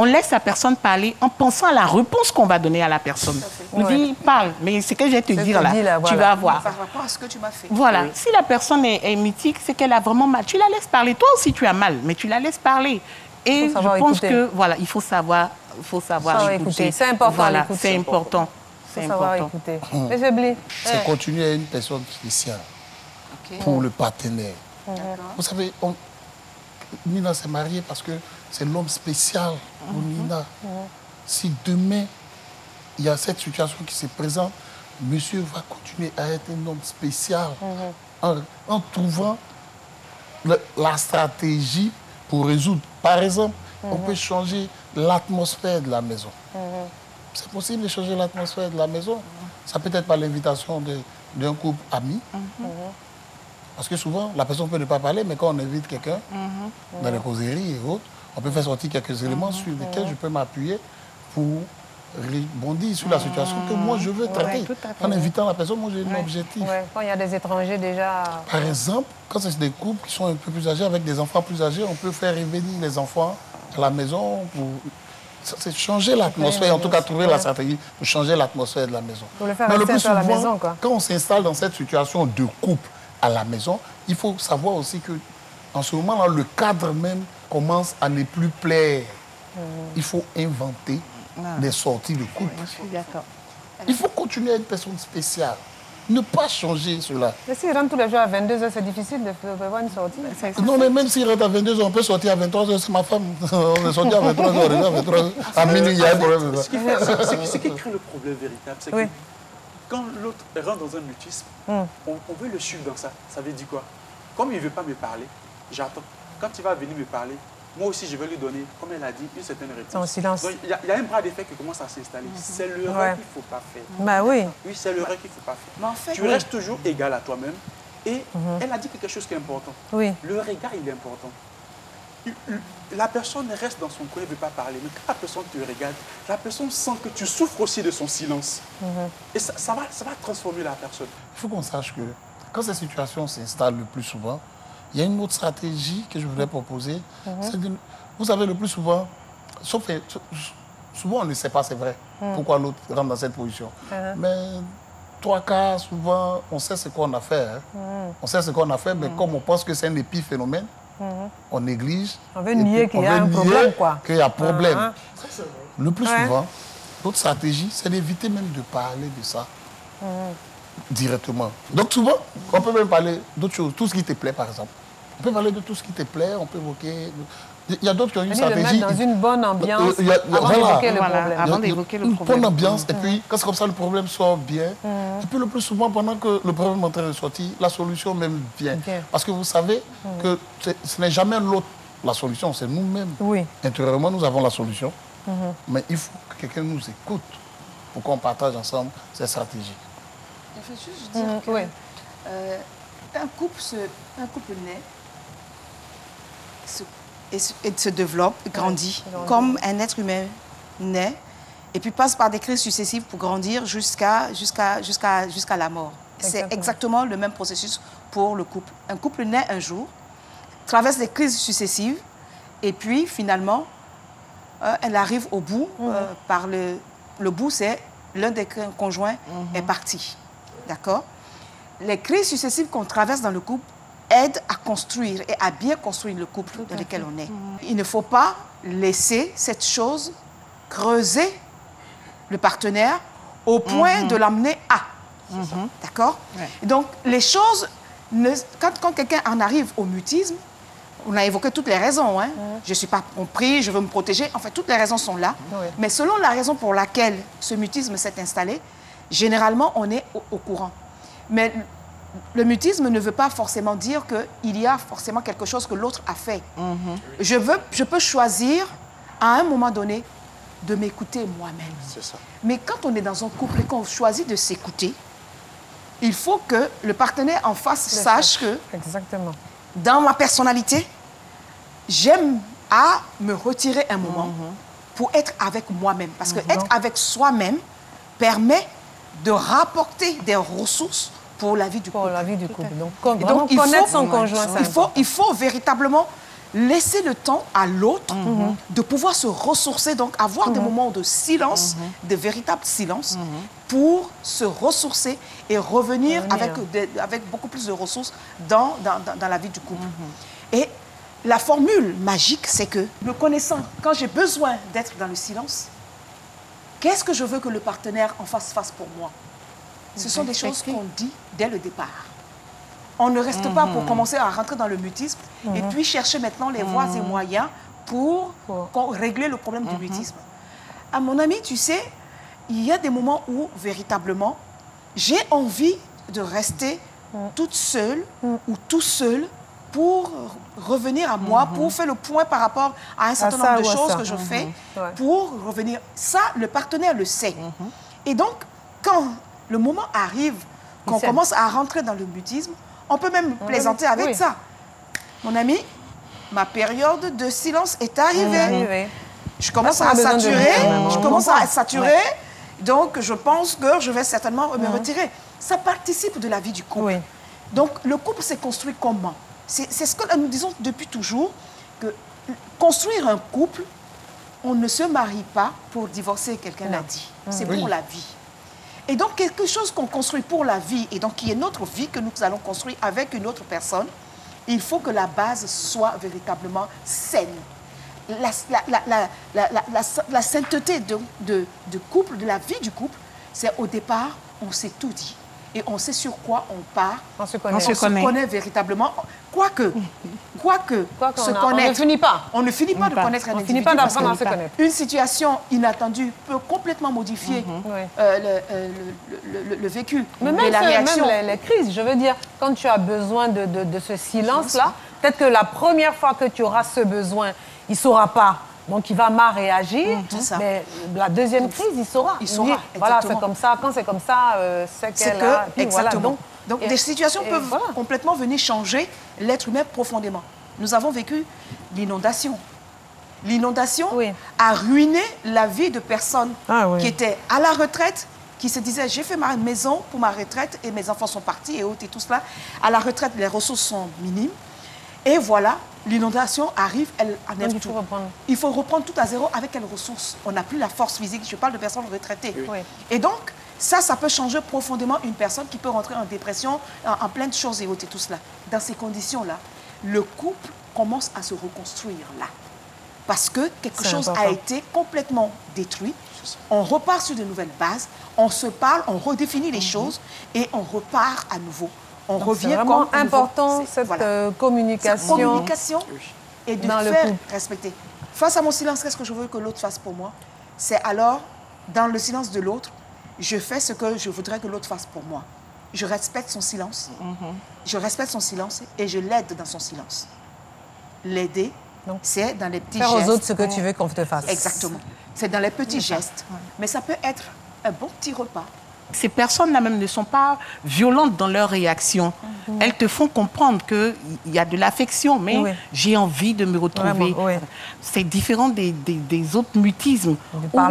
Speaker 3: On laisse la personne parler en pensant à la réponse qu'on va donner à la personne. On dit, parle, mais c'est ce que je vais te dire là, tu vas voir.
Speaker 5: Par rapport à ce que tu m'as fait.
Speaker 3: Voilà, si la personne est mythique, c'est qu'elle a vraiment mal. Tu la laisses parler. Toi aussi, tu as mal, mais tu la laisse parler. Et je pense que, voilà, il faut savoir écouter.
Speaker 1: C'est important,
Speaker 3: voilà, c'est important.
Speaker 1: C'est important. Écouter. Monsieur Blé.
Speaker 4: C'est continuer à une personne spéciale pour le partenaire. Vous savez, Nina s'est mariée parce que c'est l'homme spécial pour Nina. Si demain, il y a cette situation qui se présente, monsieur va continuer à être un homme spécial en trouvant la stratégie pour résoudre. Par exemple, on peut changer l'atmosphère de la maison. C'est possible de changer l'atmosphère de la maison. Ça peut être par l'invitation d'un couple ami. Parce que souvent, la personne peut ne pas parler, mais quand on invite quelqu'un dans les causeries et autres, on peut faire sortir quelques éléments sur lesquels je peux m'appuyer pour rebondir sur la situation que moi je veux traiter. En invitant la personne, moi j'ai un objectif.
Speaker 1: Quand il y a des étrangers déjà...
Speaker 4: Par exemple, quand c'est des couples qui sont un peu plus âgés, avec des enfants plus âgés, on peut faire revenir les enfants à la maison pour... C'est changer l'atmosphère, en tout cas trouver la stratégie pour changer l'atmosphère de la maison.
Speaker 1: Pour le faire rester à la maison, quoi.
Speaker 4: Quand on s'installe dans cette situation de couple à la maison, il faut savoir aussi que en ce moment-là, le cadre même commence à ne plus plaire. Il faut inventer des sorties de couple.
Speaker 3: Je suis d'accord.
Speaker 4: Il faut continuer à être une personne spéciale. Ne pas changer cela.
Speaker 1: Mais s'il rentre tous les jours à 22h, c'est difficile de prévoir une sortie.
Speaker 4: Non, mais même s'il rentre à 22h, on peut sortir à 23h. C'est ma femme. On est sorti à 23h, on est à 23h. À minuit, il y a un problème.
Speaker 2: Ce qui crée le problème véritable, c'est que quand l'autre rentre dans un mutisme, on veut le suivre dans ça. Ça veut dire quoi? Comme il ne veut pas me parler, j'attends. Quand il va venir me parler, moi aussi, je vais lui donner, comme elle a dit, une certaine réponse.
Speaker 1: En silence.
Speaker 2: Donc, il y a un bras d'effet qui commence à s'installer. C'est l'erreur qu'il ne faut pas faire.
Speaker 1: Bah oui.
Speaker 2: Oui, c'est l'erreur qu'il ne faut pas faire.
Speaker 5: Mais en fait,
Speaker 2: tu restes toujours égal à toi-même. Et elle a dit quelque chose qui est important.
Speaker 1: Oui.
Speaker 2: Le regard, il est important. La personne reste dans son coin, elle ne veut pas parler. Mais quand la personne te regarde, la personne sent que tu souffres aussi de son silence. Et ça va transformer la personne.
Speaker 4: Il faut qu'on sache que quand ces situations s'installent le plus souvent, il y a une autre stratégie que je voudrais proposer. Vous savez, le plus souvent, souvent on ne sait pas, c'est vrai, pourquoi l'autre rentre dans cette position. Mais 3 quarts, souvent, on sait ce qu'on a fait. On sait ce qu'on a fait, mais comme on pense que c'est un épiphénomène, on néglige.
Speaker 1: On veut nier qu'il y a un problème, quoi.
Speaker 4: Qu'il y a problème. Le plus souvent, l'autre stratégie, c'est d'éviter même de parler de ça. Directement. Donc souvent, on peut même parler d'autres choses, tout ce qui te plaît par exemple. On peut parler de tout ce qui te plaît, on peut évoquer... Il y a d'autres qui ont une stratégie...
Speaker 1: dans une bonne ambiance avant d'évoquer le problème.
Speaker 3: Avant d'évoquer le problème.
Speaker 4: Une bonne ambiance, et puis quand c'est comme ça, le problème sort bien. Et puis le plus souvent, pendant que le problème est en train de sortir, la solution même vient. Parce que vous savez que ce n'est jamais l'autre la solution, c'est nous-mêmes. Intérieurement, nous avons la solution. Mais il faut que quelqu'un nous écoute pour qu'on partage ensemble ces stratégies.
Speaker 5: Je veux juste dire qu'un couple naît et se développe, grandit, comme un être humain naît, et puis passe par des crises successives pour grandir jusqu'à la mort. C'est exactement le même processus pour le couple. Un couple naît un jour, traverse des crises successives, et puis finalement, elle arrive au bout. Par le bout, c'est l'un des conjoints est parti. D'accord? Les crises successives qu'on traverse dans le couple aident à construire et à bien construire le couple dans lequel on est. Il ne faut pas laisser cette chose creuser le partenaire au point de l'amener à. D'accord? Donc, les choses, quand quelqu'un en arrive au mutisme, on a évoqué toutes les raisons. Je ne suis pas compris, je veux me protéger. En fait, toutes les raisons sont là. Mais selon la raison pour laquelle ce mutisme s'est installé, généralement, on est au courant. Mais le mutisme ne veut pas forcément dire qu'il y a forcément quelque chose que l'autre a fait. Je peux choisir, à un moment donné, de m'écouter moi-même.
Speaker 2: C'est ça.
Speaker 5: Mais quand on est dans un couple et qu'on choisit de s'écouter, il faut que le partenaire en face sache que, dans ma personnalité, j'aime à me retirer un moment pour être avec moi-même. Parce que être avec soi-même permet de rapporter des ressources pour la vie du couple.
Speaker 1: Pour la vie du couple. Donc connaître son conjoint.
Speaker 5: Il faut véritablement laisser le temps à l'autre de pouvoir se ressourcer, donc avoir des moments de silence, de véritable silence, pour se ressourcer et revenir avec beaucoup plus de ressources dans la vie du couple. Et la formule magique, c'est que, me connaissant, quand j'ai besoin d'être dans le silence, qu'est-ce que je veux que le partenaire en fasse pour moi? Ce sont des choses qu'on dit dès le départ. On ne reste pas pour commencer à rentrer dans le mutisme et puis chercher maintenant les voies et moyens pour régler le problème du mutisme. À mon ami, tu sais, il y a des moments où, véritablement, j'ai envie de rester toute seule ou tout seul pour revenir à moi, pour faire le point par rapport à un certain nombre de choses que je fais, pour revenir. Ça, le partenaire le sait. Et donc, quand le moment arrive qu'on commence à rentrer dans le mutisme, on peut même plaisanter avec ça. Mon ami, ma période de silence est arrivée. Je commence à saturer, donc je pense que je vais certainement me retirer. Ça participe de la vie du couple. Donc le couple s'est construit comment? C'est ce que nous disons depuis toujours, que construire un couple, on ne se marie pas pour divorcer, quelqu'un l'a dit. C'est pour la vie. Et donc, quelque chose qu'on construit pour la vie, et donc qui est notre vie que nous allons construire avec une autre personne, il faut que la base soit véritablement saine. La sainteté du couple, de la vie du couple, c'est au départ, on s'est tout dit. Et on sait sur quoi on part.
Speaker 1: On se connaît.
Speaker 5: On se connaît véritablement. Quoique se connaître.
Speaker 1: On ne finit pas.
Speaker 5: On ne finit pas de connaître un individu.
Speaker 1: On ne finit pas d'apprendre à se connaître.
Speaker 5: Une situation inattendue peut complètement modifier le vécu et la réaction.
Speaker 1: Même les crises, je veux dire, quand tu as besoin de ce silence-là, peut-être que la première fois que tu auras ce besoin, il ne saura pas. Donc, il va mal réagir, mais la deuxième crise, il saura. Voilà, c'est comme ça. Quand c'est comme ça, c'est qu'elle a...
Speaker 5: Exactement. Donc, des situations peuvent complètement venir changer l'être humain profondément. Nous avons vécu l'inondation. L'inondation a ruiné la vie de personnes qui étaient à la retraite, qui se disaient, j'ai fait ma maison pour ma retraite et mes enfants sont partis et autres et tout cela. À la retraite, les ressources sont minimes. Et voilà, l'inondation arrive, elle enlève tout. Il faut reprendre tout à zéro. Avec quelles ressources? On n'a plus la force physique. Je parle de personnes retraitées. Et donc, ça peut changer profondément une personne qui peut rentrer en dépression, en plein de choses et autres et tout cela. Dans ces conditions-là, le couple commence à se reconstruire là. Parce que quelque chose a été complètement détruit. On repart sur de nouvelles bases. On se parle, on redéfinit les choses et on repart à nouveau. On revient
Speaker 1: vraiment important, cette communication.
Speaker 5: Cette communication et de faire respecter. Face à mon silence, qu'est-ce que je veux que l'autre fasse pour moi? C'est alors, dans le silence de l'autre, je fais ce que je voudrais que l'autre fasse pour moi. Je respecte son silence. Je respecte son silence et je l'aide dans son silence. L'aider, c'est dans les petits gestes.
Speaker 1: Faire aux autres ce que tu veux qu'on te fasse.
Speaker 5: Exactement. C'est dans les petits gestes. Mais ça peut être un bon petit repas.
Speaker 3: Ces personnes-là même ne sont pas violentes dans leur réaction. Elles te font comprendre qu'il y a de l'affection, mais j'ai envie de me retrouver. C'est différent des autres mutismes.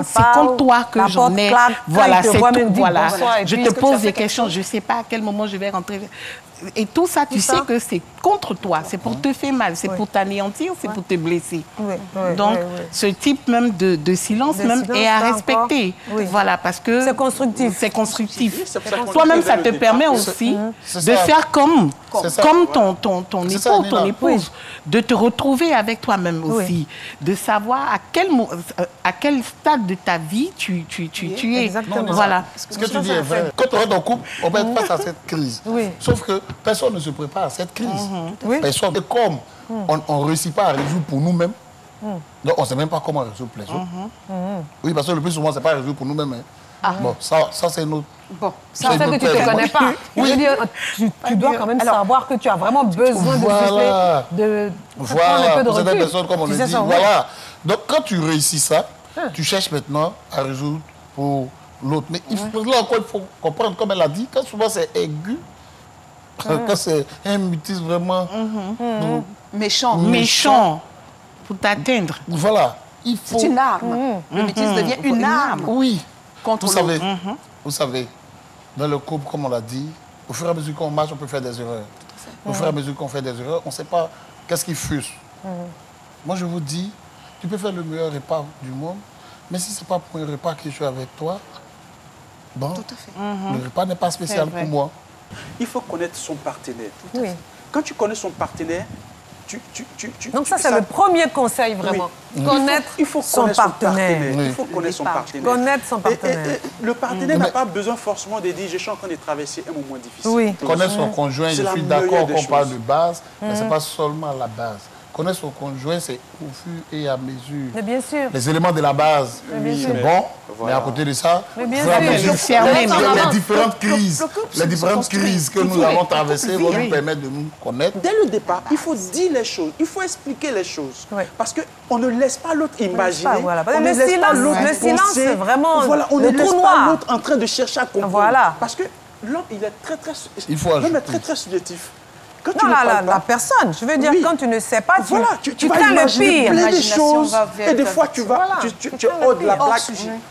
Speaker 3: C'est comme toi que j'en ai. Voilà, c'est tout. Voilà. Je te pose des questions, je ne sais pas à quel moment je vais rentrer. Et tout ça, tu sais que c'est contre toi, c'est pour te faire mal, c'est pour t'anéantir, c'est pour te blesser. Donc, ce type même de silence même est à respecter. Voilà, parce que
Speaker 1: c'est constructif.
Speaker 3: C'est constructif. Toi-même, ça te permet aussi de faire comme ton époux, ton épouse, de te retrouver avec toi-même aussi, de savoir à quel stade de ta vie tu es.
Speaker 1: Exactement.
Speaker 3: Voilà.
Speaker 4: Ce que tu dis est vrai. Quand on est dans le couple, on va être face à cette crise. Sauf que personne ne se prépare à cette crise. Personne. Et comme on ne réussit pas à résoudre pour nous-mêmes, donc on ne sait même pas comment résoudre les autres. Oui, parce que le plus souvent, ce n'est pas résoudre pour nous-mêmes. Bon, ça c'est notre...
Speaker 1: Bon, ça fait que tu ne te connais pas. Je veux dire, tu dois quand même savoir que tu as vraiment besoin de prendre un peu de recul.
Speaker 4: Certaines personnes, comme on le dit, voilà. Donc, quand tu réussis ça, tu cherches maintenant à résoudre pour l'autre. Mais là encore, il faut comprendre, comme elle a dit, quand souvent c'est aigu, quand c'est un mutisme vraiment
Speaker 5: méchant
Speaker 3: pour t'atteindre.
Speaker 4: Voilà.
Speaker 5: C'est une arme. Le mutisme devient une arme.
Speaker 4: Oui. Contre l'autre. Vous savez, dans le couple, comme on l'a dit, au fur et à mesure qu'on marche, on peut faire des erreurs. Au fur et à mesure qu'on fait des erreurs, on ne sait pas qu'est-ce qui fuse. Moi, je vous dis, tu peux faire le meilleur repas du monde, mais si ce n'est pas pour un repas que je suis avec toi, bon,
Speaker 5: tout à fait.
Speaker 4: Le repas n'est pas spécial pour moi.
Speaker 2: Il faut connaître son partenaire. Quand tu connais son partenaire,
Speaker 1: donc ça, c'est le premier conseil, vraiment. Connaître son partenaire.
Speaker 2: Il faut connaître son partenaire.
Speaker 1: Connaître son partenaire.
Speaker 2: Et le partenaire n'a pas besoin forcément de dire « je suis en train de traverser un moment difficile ».
Speaker 4: Connaître son conjoint, je suis d'accord qu'on parle de base, mais ce n'est pas seulement la base. Connaître son conjoint, c'est au fur et à mesure.
Speaker 1: Mais bien sûr.
Speaker 4: Les éléments de la base, c'est bon, mais à côté de ça,
Speaker 1: les
Speaker 4: différentes crises que nous avons traversées vont nous permettre de nous connaître.
Speaker 2: Dès le départ, il faut dire les choses, il faut expliquer les choses. Parce qu'on ne laisse pas l'autre imaginer.
Speaker 1: Le silence, c'est vraiment
Speaker 2: on ne laisse pas l'autre en train de chercher à comprendre. Parce que l'homme, il est très, très...
Speaker 4: Il faut ajouter.
Speaker 2: L'homme est très, très subjectif. Quand
Speaker 1: non, la personne. Je veux dire, quand tu ne sais pas, tu
Speaker 2: vas imaginer plein de choses. Et des fois, tu es hors de la plaque,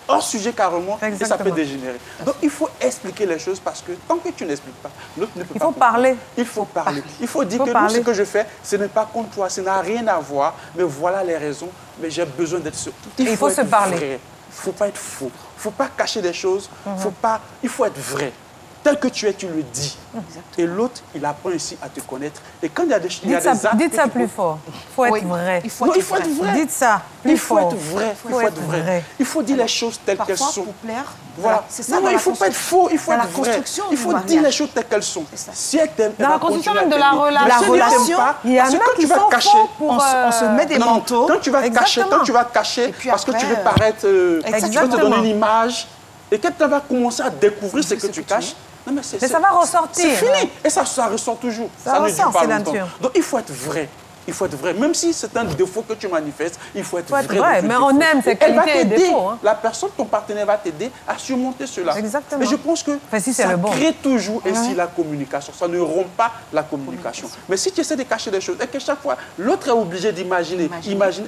Speaker 2: hors sujet carrément, et ça peut dégénérer. Donc, il faut expliquer les choses parce que tant que tu n'expliques pas, l'autre ne peut pas.
Speaker 1: Il faut parler.
Speaker 2: Il faut parler. Il faut dire que nous, ce que je fais, ce n'est pas contre toi, ça n'a rien à voir, mais voilà les raisons, mais j'ai besoin d'être sûr.
Speaker 1: Il faut se parler.
Speaker 2: Il ne faut pas être faux. Il ne faut pas cacher des choses. Il faut être vrai. Tel que tu es, tu le dis. Et l'autre, il apprend ici à te connaître. Et quand il y a des actes...
Speaker 1: Dites ça plus fort. Il faut être vrai.
Speaker 2: Il faut être vrai.
Speaker 1: Dites ça plus fort.
Speaker 2: Il faut être vrai. Il faut dire les choses telles qu'elles sont.
Speaker 5: Pour plaire.
Speaker 2: Voilà.
Speaker 5: Ça,
Speaker 2: non, il ne faut pas être faux. Il faut être vrai. Il faut dire les choses telles qu'elles sont. Si elle t'aime,
Speaker 1: dans la construction même de la relation, il y a même qui sont faux pour...
Speaker 5: On se met des manteaux.
Speaker 2: Quand tu vas cacher, parce que tu veux paraître... Tu veux te donner une image. Et quand tu vas commencer à découvrir ce que tu caches, non, mais
Speaker 1: ça va ressortir.
Speaker 2: C'est fini. Et ça ressort toujours. Ça ne dure pas longtemps. Donc, il faut être vrai. Il faut être vrai. Même si c'est un défaut que tu manifestes, il faut être vrai.
Speaker 1: Mais on aime ces qualités et défauts.
Speaker 2: La personne, ton partenaire va t'aider à surmonter cela.
Speaker 1: Exactement.
Speaker 2: Et je pense que ça crée toujours ainsi la communication. Ça ne rompt pas la communication. Mais si tu essaies de cacher des choses et que chaque fois, l'autre est obligé d'imaginer,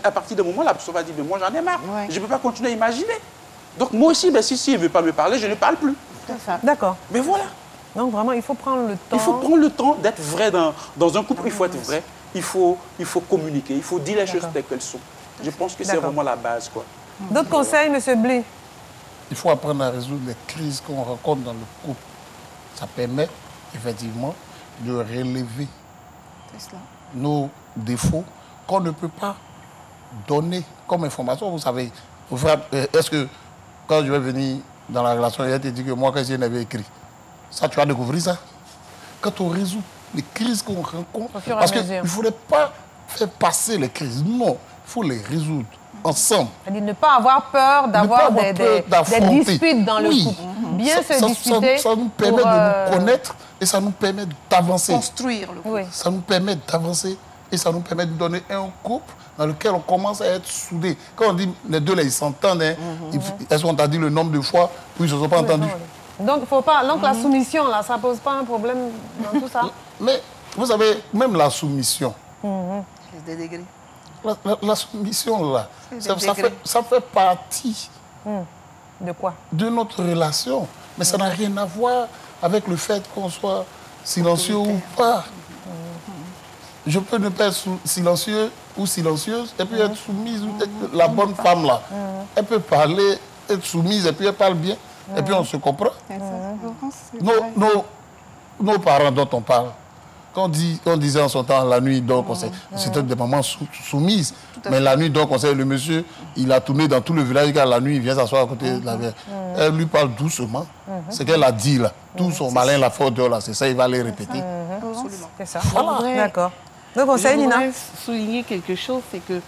Speaker 2: à partir du moment où la personne va dire, mais moi j'en ai marre. Je ne peux pas continuer à imaginer. Donc moi aussi, ben, si il ne veut pas me parler, je ne parle plus.
Speaker 1: D'accord.
Speaker 2: Mais voilà.
Speaker 1: Donc vraiment, il faut prendre le temps.
Speaker 2: Il faut prendre le temps d'être vrai dans un couple. Il faut être vrai. Il faut communiquer. Il faut dire les choses telles qu'elles sont. Je pense que c'est vraiment la base, quoi.
Speaker 1: D'autres conseils, M. Blé?
Speaker 4: Il faut apprendre à résoudre les crises qu'on rencontre dans le couple. Ça permet effectivement de relever nos défauts qu'on ne peut pas donner comme information. Vous savez, est-ce que quand je vais venir dans la relation, il te dit que moi, quand je n'avais écrit, ça, tu vas découvrir ça. Quand on résout les crises qu'on rencontre, parce qu'il ne faudrait pas faire passer les crises. Non, il faut les résoudre ensemble.
Speaker 1: C'est-à-dire ne pas avoir peur d'avoir des disputes dans le couple. Bien se disputer.
Speaker 4: Ça nous permet de nous connaître et ça nous permet d'avancer.
Speaker 5: Construire le couple.
Speaker 4: Ça nous permet d'avancer et ça nous permet de donner un couple dans lequel on commence à être soudés. Quand on dit les deux là, ils s'entendent, est-ce qu'on t'a dit le nombre de fois où ils ne se sont pas entendus?
Speaker 1: Donc, faut pas, donc la soumission, là, ça ne pose pas un problème dans tout ça?
Speaker 4: Mais, vous savez, même la soumission,
Speaker 5: des degrés.
Speaker 4: La soumission, là, ça fait partie
Speaker 1: de quoi?
Speaker 4: De notre relation. Mais ça n'a rien à voir avec le fait qu'on soit silencieux ou pas. Je peux ne pas être silencieux ou silencieuse et puis être soumise. La bonne femme, là, elle elle peut être soumise et puis elle parle bien. Et puis on se comprend. Nos parents dont on parle, quand on disait en son temps la nuit, donc c'était des mamans soumises. Mais la nuit, donc on sait, le monsieur, il a tourné dans tout le village, car la nuit, il vient s'asseoir à côté de la mère. Elle lui parle doucement. Ce qu'elle a dit là, tout son malin l'a fait dehors là, c'est ça, il va les répéter.
Speaker 1: Absolument. C'est ça.
Speaker 4: Voilà.
Speaker 1: D'accord. Donc on sait, Nina.
Speaker 3: Je voudrais souligner quelque chose, c'est que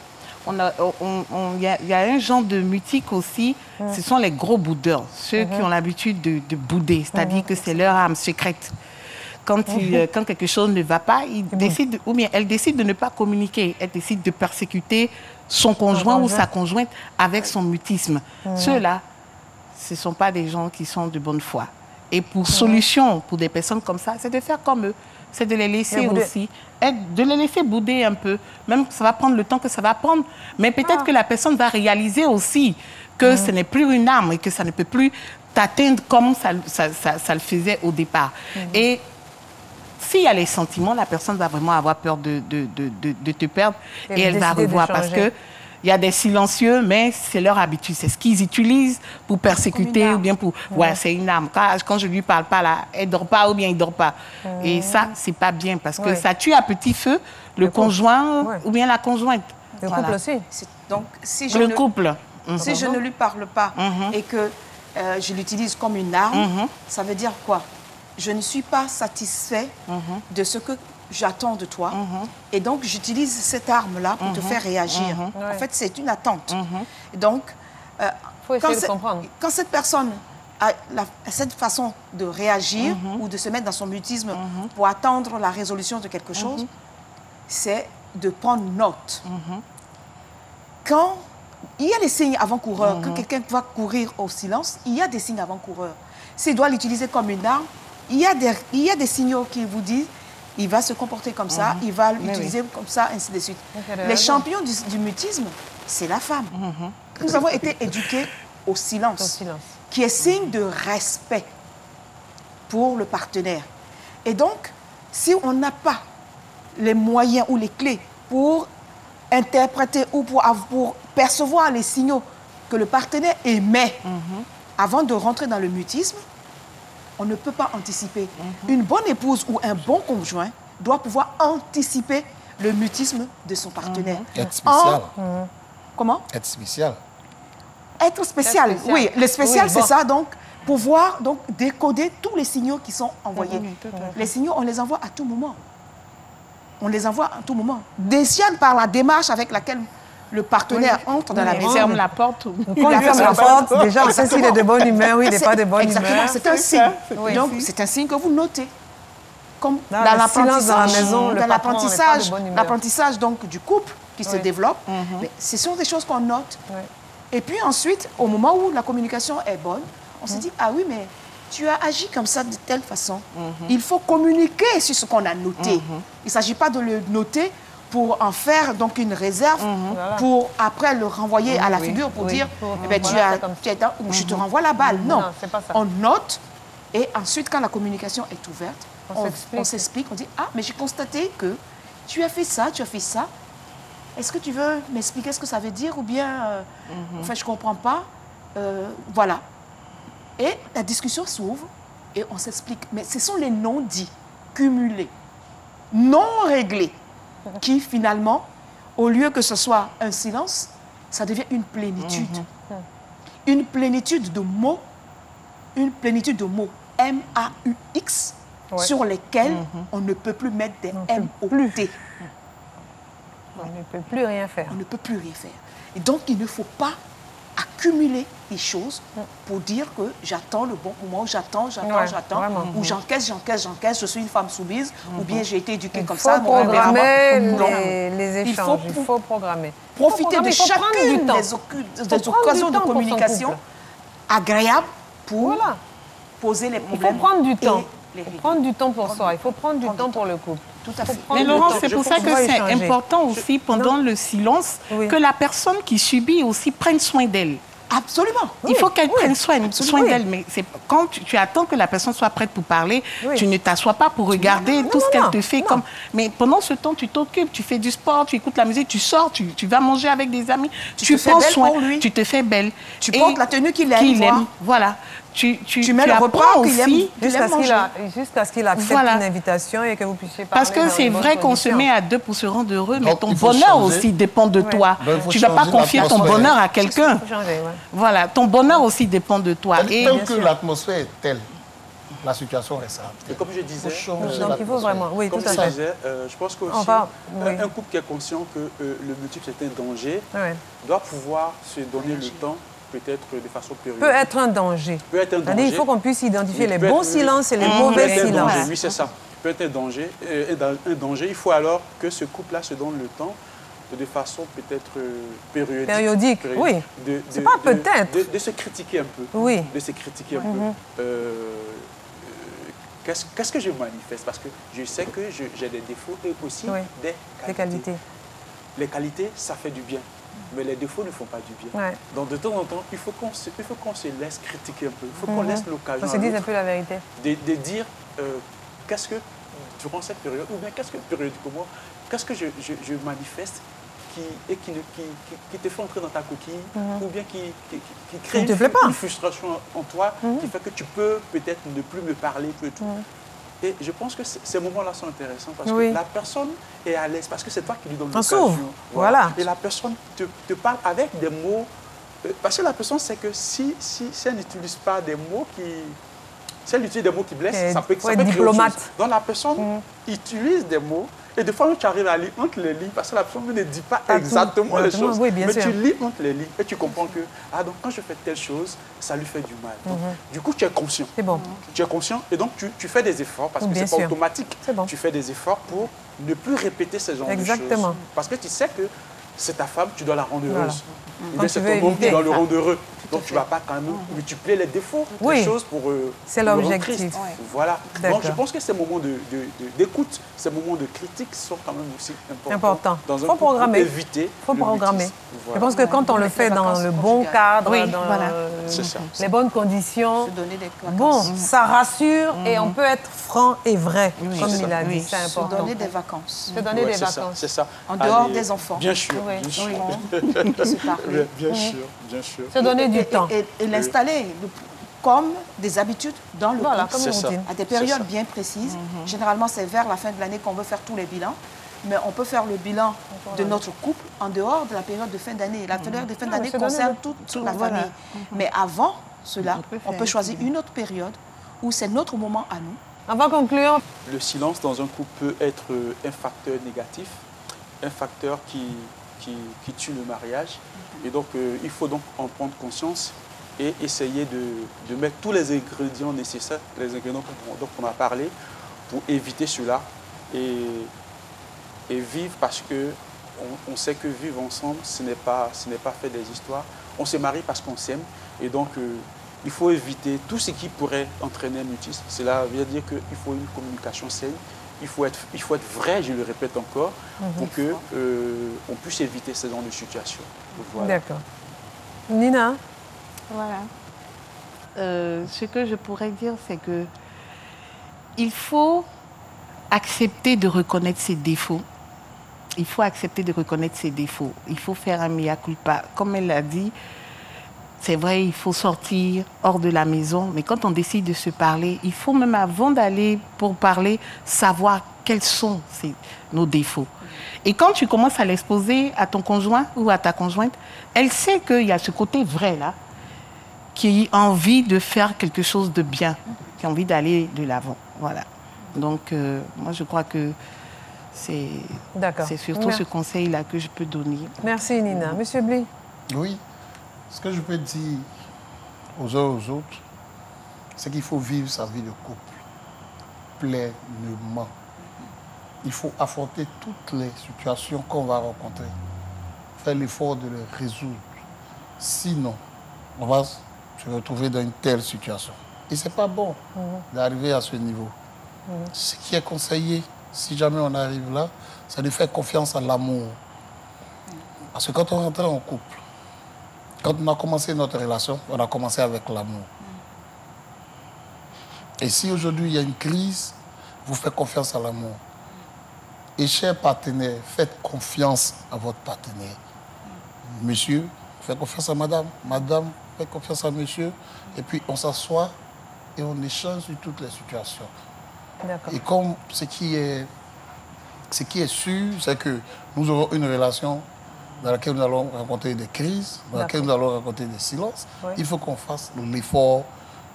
Speaker 3: il y a un genre de mutique aussi, ce sont les gros boudeurs, ceux qui ont l'habitude de bouder, c'est-à-dire que c'est leur âme secrète. Quand quelque chose ne va pas, elle décide de ne pas communiquer, elle décide de persécuter son conjoint ou sa conjointe avec son mutisme. Ceux-là, ce ne sont pas des gens qui sont de bonne foi. Et pour solution, pour des personnes comme ça, c'est de faire comme eux. C'est de les laisser aussi, de les laisser bouder un peu. Même ça va prendre le temps que ça va prendre. Mais peut-être que la personne va réaliser aussi que ce n'est plus une arme et que ça ne peut plus t'atteindre comme ça le faisait au départ. Et s'il y a les sentiments, la personne va vraiment avoir peur de te perdre et elle va revoir parce que il y a des silencieux, mais c'est leur habitude. C'est ce qu'ils utilisent pour persécuter ou bien pour... Ouais, c'est une arme. Quand je lui parle pas, là, elle ne dort pas ou bien il ne dort pas. Et ça, c'est pas bien parce que ça tue à petit feu le conjoint ou bien la conjointe.
Speaker 1: Le couple aussi.
Speaker 5: Donc, si je ne lui parle pas et que je l'utilise comme une arme, ça veut dire quoi? Je ne suis pas satisfait de ce que j'attends de toi. Et donc, j'utilise cette arme-là pour te faire réagir. En fait, c'est une attente. Et donc,
Speaker 1: faut essayer de comprendre.
Speaker 5: Quand cette personne a cette façon de réagir ou de se mettre dans son mutisme pour attendre la résolution de quelque chose, c'est de prendre note. Quand il y a des signes avant-coureurs, quand quelqu'un va courir au silence, il y a des signes avant-coureurs. S'il doit l'utiliser comme une arme, il y a des signaux qui vous disent il va se comporter comme ça, il va l'utiliser comme ça, ainsi de suite. Les champions du mutisme, c'est la femme. Nous avons été éduqués au silence, qui est signe de respect pour le partenaire. Et donc, si on n'a pas les moyens ou les clés pour interpréter ou pour percevoir les signaux que le partenaire émet avant de rentrer dans le mutisme, on ne peut pas anticiper. Une bonne épouse ou un bon conjoint doit pouvoir anticiper le mutisme de son partenaire.
Speaker 4: Être spécial.
Speaker 5: Comment?
Speaker 4: Être spécial.
Speaker 5: Être spécial, oui. Le spécial, c'est ça, donc, pouvoir décoder tous les signaux qui sont envoyés. Les signaux, on les envoie à tout moment. On les envoie à tout moment. Déjà par la démarche avec laquelle le partenaire entre dans la maison.
Speaker 3: Ferme la porte.
Speaker 1: Quand il ferme la porte, déjà on sait s'il est de bonne humeur ou il n'est pas de bonne humeur.
Speaker 5: Exactement, c'est un signe. Donc c'est un signe que vous notez. Comme dans l'apprentissage donc du couple qui se développe, mais ce sont des choses qu'on note. Et puis ensuite, au moment où la communication est bonne, on se dit, ah oui, mais tu as agi comme ça de telle façon. Il faut communiquer sur ce qu'on a noté. Il ne s'agit pas de le noter pour en faire donc une réserve, pour après le renvoyer à la figure pour dire, eh ben, je te renvoie la balle. Non, on note et ensuite quand la communication est ouverte, on s'explique, on dit, ah mais j'ai constaté que tu as fait ça, tu as fait ça. Est-ce que tu veux m'expliquer ce que ça veut dire ou bien, enfin je ne comprends pas. Voilà. Et la discussion s'ouvre et on s'explique. Mais ce sont les non-dits, cumulés, non réglés, qui finalement, au lieu que ce soit un silence, ça devient une plénitude. Une plénitude de mots, M-A-U-X, sur lesquels on ne peut plus mettre des M-O-T.
Speaker 1: On ne peut plus rien faire.
Speaker 5: On ne peut plus rien faire. Et donc, il ne faut pas accumuler les choses pour dire que j'attends le bon moment, j'attends, ou j'encaisse, je suis une femme soumise, ou bien j'ai été éduquée comme ça.
Speaker 1: Il faut programmer les échanges, il faut programmer.
Speaker 5: Profiter de chacune des occasions de communication agréables pour poser les problèmes.
Speaker 1: Il faut prendre du temps. Il faut prendre du temps pour soi, il faut prendre du temps pour le couple.
Speaker 5: Tout à fait.
Speaker 3: Mais Laurence, c'est pour ça que c'est important aussi, pendant le silence, que la personne qui subit aussi prenne soin d'elle.
Speaker 5: Absolument.
Speaker 3: Il faut qu'elle prenne soin d'elle. Mais c'est quand tu attends que la personne soit prête pour parler, tu ne t'assois pas pour regarder tout ce qu'elle te fait. Mais pendant ce temps, tu t'occupes, tu fais du sport, tu écoutes la musique, tu sors, tu vas manger avec des amis, tu prends soin, tu te fais belle.
Speaker 5: Tu portes la tenue qu'il aime.
Speaker 3: Voilà.
Speaker 5: Tu mets le repas qu'il aime
Speaker 1: jusqu'à ce qu'il accepte une invitation et que vous puissiez parler.
Speaker 3: Parce que c'est vrai qu'on se met à deux pour se rendre heureux, mais ton bonheur aussi dépend de toi. Tu ne vas pas confier ton bonheur à quelqu'un. Voilà, ton bonheur aussi dépend de toi.
Speaker 4: Tant que l'atmosphère est telle, la situation reste.
Speaker 2: Et comme je disais,
Speaker 1: donc il faut vraiment,
Speaker 2: comme je disais, je pense qu'aussi un couple qui est conscient que le multiple c'est un danger doit pouvoir se donner le temps, peut-être de façon périodique.
Speaker 1: Peut être un danger.
Speaker 2: Peut être un danger.
Speaker 1: Il faut qu'on puisse identifier les bons silences et les mauvais silences.
Speaker 2: Oui, c'est ça. Peut être un danger. Il faut alors que ce couple-là se donne le temps de façon peut-être périodique.
Speaker 1: Oui. C'est pas peut-être.
Speaker 2: De se critiquer un peu.
Speaker 1: Oui.
Speaker 2: De se critiquer un peu. Qu'est-ce que je manifeste? Parce que je sais que j'ai des défauts et aussi des qualités. Les qualités, ça fait du bien. Mais les défauts ne font pas du bien. Donc de temps en temps, il faut qu'on se laisse critiquer un peu. Il faut qu'on laisse l'occasion.
Speaker 1: On se dise un peu la vérité.
Speaker 2: De dire qu'est-ce que, durant cette période, ou bien qu'est-ce que périodiquement, qu'est-ce que je manifeste qui te fait entrer dans ta coquille, ou bien qui crée une frustration en toi, qui fait que tu peux peut-être ne plus me parler, tout. Et je pense que ces moments-là sont intéressants parce que la personne est à l'aise, parce que c'est toi qui lui donne l'occasion.
Speaker 1: Voilà.
Speaker 2: Et la personne te parle avec des mots, parce que la personne sait que si elle n'utilise pas des mots qui... Si elle utilise des mots qui blessent, ça peut créer autre chose. Donc la personne utilise des mots, et des fois tu arrives à lire entre les lignes, parce que la personne ne dit pas exactement les choses, mais tu lis entre les lignes et tu comprends que donc quand je fais telle chose, ça lui fait du mal. Donc, du coup, tu es conscient.
Speaker 1: C'est bon.
Speaker 2: Tu es conscient et donc tu fais des efforts, parce que c'est pas automatique.
Speaker 1: Bon.
Speaker 2: Tu fais des efforts pour ne plus répéter ce genre de choses.
Speaker 1: Exactement.
Speaker 2: Parce que tu sais que c'est ta femme, tu dois la rendre heureuse.
Speaker 1: Voilà.
Speaker 2: C'est ton homme qui doit le rendre heureux. Donc, tu ne vas pas quand même multiplier les défauts des choses pour
Speaker 1: c'est l'objectif.
Speaker 2: Voilà. Donc, je pense que ces moments d'écoute, ces moments de critique sont quand même aussi importants.
Speaker 1: Il faut programmer.
Speaker 2: Éviter
Speaker 1: il faut programmer. Voilà. Je pense que quand on le fait dans le bon cadre, dans les bonnes conditions, ça rassure et on peut être franc et vrai, comme il a dit. C'est important.
Speaker 5: Se donner des vacances.
Speaker 1: Se donner des vacances.
Speaker 2: C'est ça.
Speaker 5: En dehors des enfants.
Speaker 2: Bien sûr. Bien sûr. Bien sûr.
Speaker 1: Se donner du temps.
Speaker 5: Et l'installer comme des habitudes dans le couple,
Speaker 1: comme une routine.
Speaker 5: À des périodes bien précises. Généralement, c'est vers la fin de l'année qu'on veut faire tous les bilans. Mais on peut faire le bilan de notre couple en dehors de la période de fin d'année. La période de fin d'année concerne toute la famille. Mais avant cela, on peut choisir une autre période où c'est notre moment à nous.
Speaker 1: On va conclure.
Speaker 2: Le silence dans un couple peut être un facteur négatif, un facteur qui tue le mariage. Et donc, il faut donc en prendre conscience et essayer de mettre tous les ingrédients nécessaires, les ingrédients dont on a parlé, pour éviter cela et vivre, parce qu'on sait que vivre ensemble, ce n'est pas fait des histoires. On se marie parce qu'on s'aime. Et donc, il faut éviter tout ce qui pourrait entraîner un mutisme. Cela veut dire qu'il faut une communication saine. Il faut être vrai, je le répète encore, pour qu'on puisse éviter ce genre de situation. Voilà.
Speaker 1: D'accord. Nina?
Speaker 3: Voilà. Ce que je pourrais dire, c'est que il faut accepter de reconnaître ses défauts. Il faut accepter de reconnaître ses défauts. Il faut faire un mea culpa. Comme elle l'a dit, c'est vrai, il faut sortir hors de la maison, mais quand on décide de se parler, il faut même avant d'aller pour parler, savoir quels sont nos défauts. Et quand tu commences à l'exposer à ton conjoint ou à ta conjointe, elle sait qu'il y a ce côté vrai là, qui a envie de faire quelque chose de bien, qui a envie d'aller de l'avant. Voilà. Donc, moi, je crois que c'est surtout ce conseil-là que je peux donner.
Speaker 1: Merci, Nina. Monsieur Bly?
Speaker 4: Oui. Ce que je peux dire aux uns aux autres, c'est qu'il faut vivre sa vie de couple pleinement. Il faut affronter toutes les situations qu'on va rencontrer, faire l'effort de les résoudre. Sinon, on va se retrouver dans une telle situation. Et ce n'est pas bon d'arriver à ce niveau. Ce qui est conseillé, si jamais on arrive là, c'est de faire confiance à l'amour. Parce que quand on rentre en couple, quand on a commencé notre relation, on a commencé avec l'amour. Et si aujourd'hui il y a une crise, vous faites confiance à l'amour. Et chers partenaires, faites confiance à votre partenaire. Monsieur, faites confiance à madame. Madame, faites confiance à monsieur. Et puis on s'assoit et on échange sur toutes les situations. Et comme ce qui est sûr, c'est que nous aurons une relation dans laquelle nous allons rencontrer des crises, dans laquelle nous allons rencontrer des silences. Il faut qu'on fasse l'effort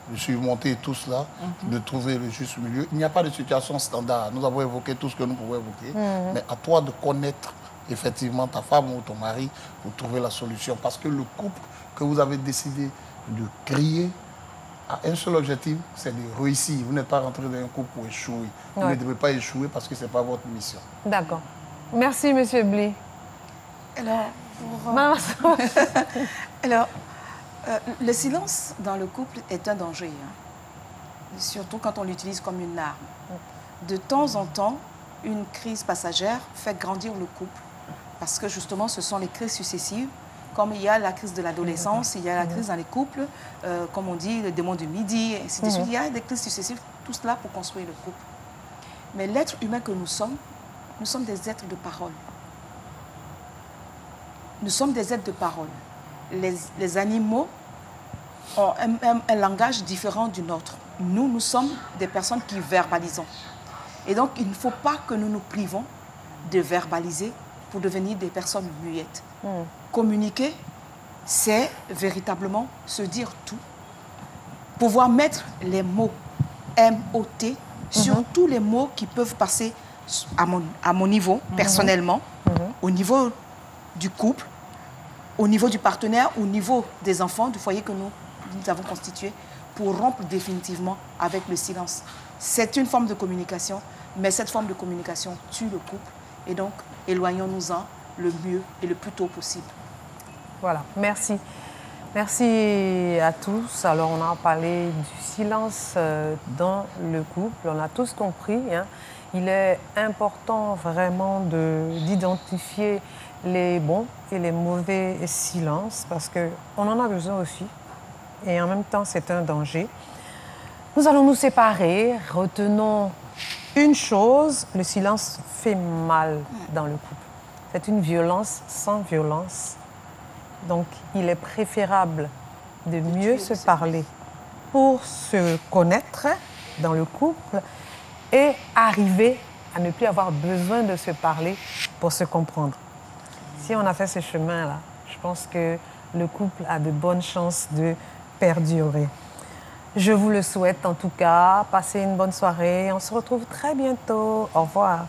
Speaker 4: de surmonter tout cela, de trouver le juste milieu. Il n'y a pas de situation standard. Nous avons évoqué tout ce que nous pouvons évoquer, mais à toi de connaître effectivement ta femme ou ton mari pour trouver la solution. Parce que le couple que vous avez décidé de créer a un seul objectif, c'est de réussir. Vous n'êtes pas rentré dans un couple pour échouer. Vous ne devez pas échouer parce que ce n'est pas votre mission.
Speaker 1: D'accord. Merci, Monsieur Bly.
Speaker 5: Alors, le silence dans le couple est un danger, surtout quand on l'utilise comme une arme. De temps en temps, une crise passagère fait grandir le couple parce que justement, ce sont les crises successives. Comme il y a la crise de l'adolescence, il y a la crise dans les couples, comme on dit, le démon du midi, et ainsi de suite. Il y a des crises successives, tout cela pour construire le couple. Mais l'être humain que nous sommes des êtres de parole. Nous sommes des êtres de parole. Les animaux ont un langage différent du nôtre. Nous sommes des personnes qui verbalisons. Et donc, il ne faut pas que nous nous privons de verbaliser pour devenir des personnes muettes. Communiquer, c'est véritablement se dire tout. Pouvoir mettre les mots M-O-T sur tous les mots qui peuvent passer à mon niveau, personnellement, au niveau du couple, au niveau du partenaire, au niveau des enfants, du foyer que nous avons constitué, pour rompre définitivement avec le silence. C'est une forme de communication, mais cette forme de communication tue le couple. Et donc, éloignons-nous-en le mieux et le plus tôt possible.
Speaker 1: Voilà, merci. Merci à tous. Alors, on a parlé du silence dans le couple. On a tous compris. Hein. Il est important vraiment d'identifier les bons et les mauvais silences parce qu'on en a besoin aussi. Et en même temps, c'est un danger. Nous allons nous séparer. Retenons une chose, le silence fait mal dans le couple. C'est une violence sans violence. Donc, il est préférable de mieux se parler pour se connaître dans le couple et arriver à ne plus avoir besoin de se parler pour se comprendre. Si on a fait ce chemin-là, je pense que le couple a de bonnes chances de perdurer. Je vous le souhaite en tout cas. Passez une bonne soirée. On se retrouve très bientôt. Au revoir.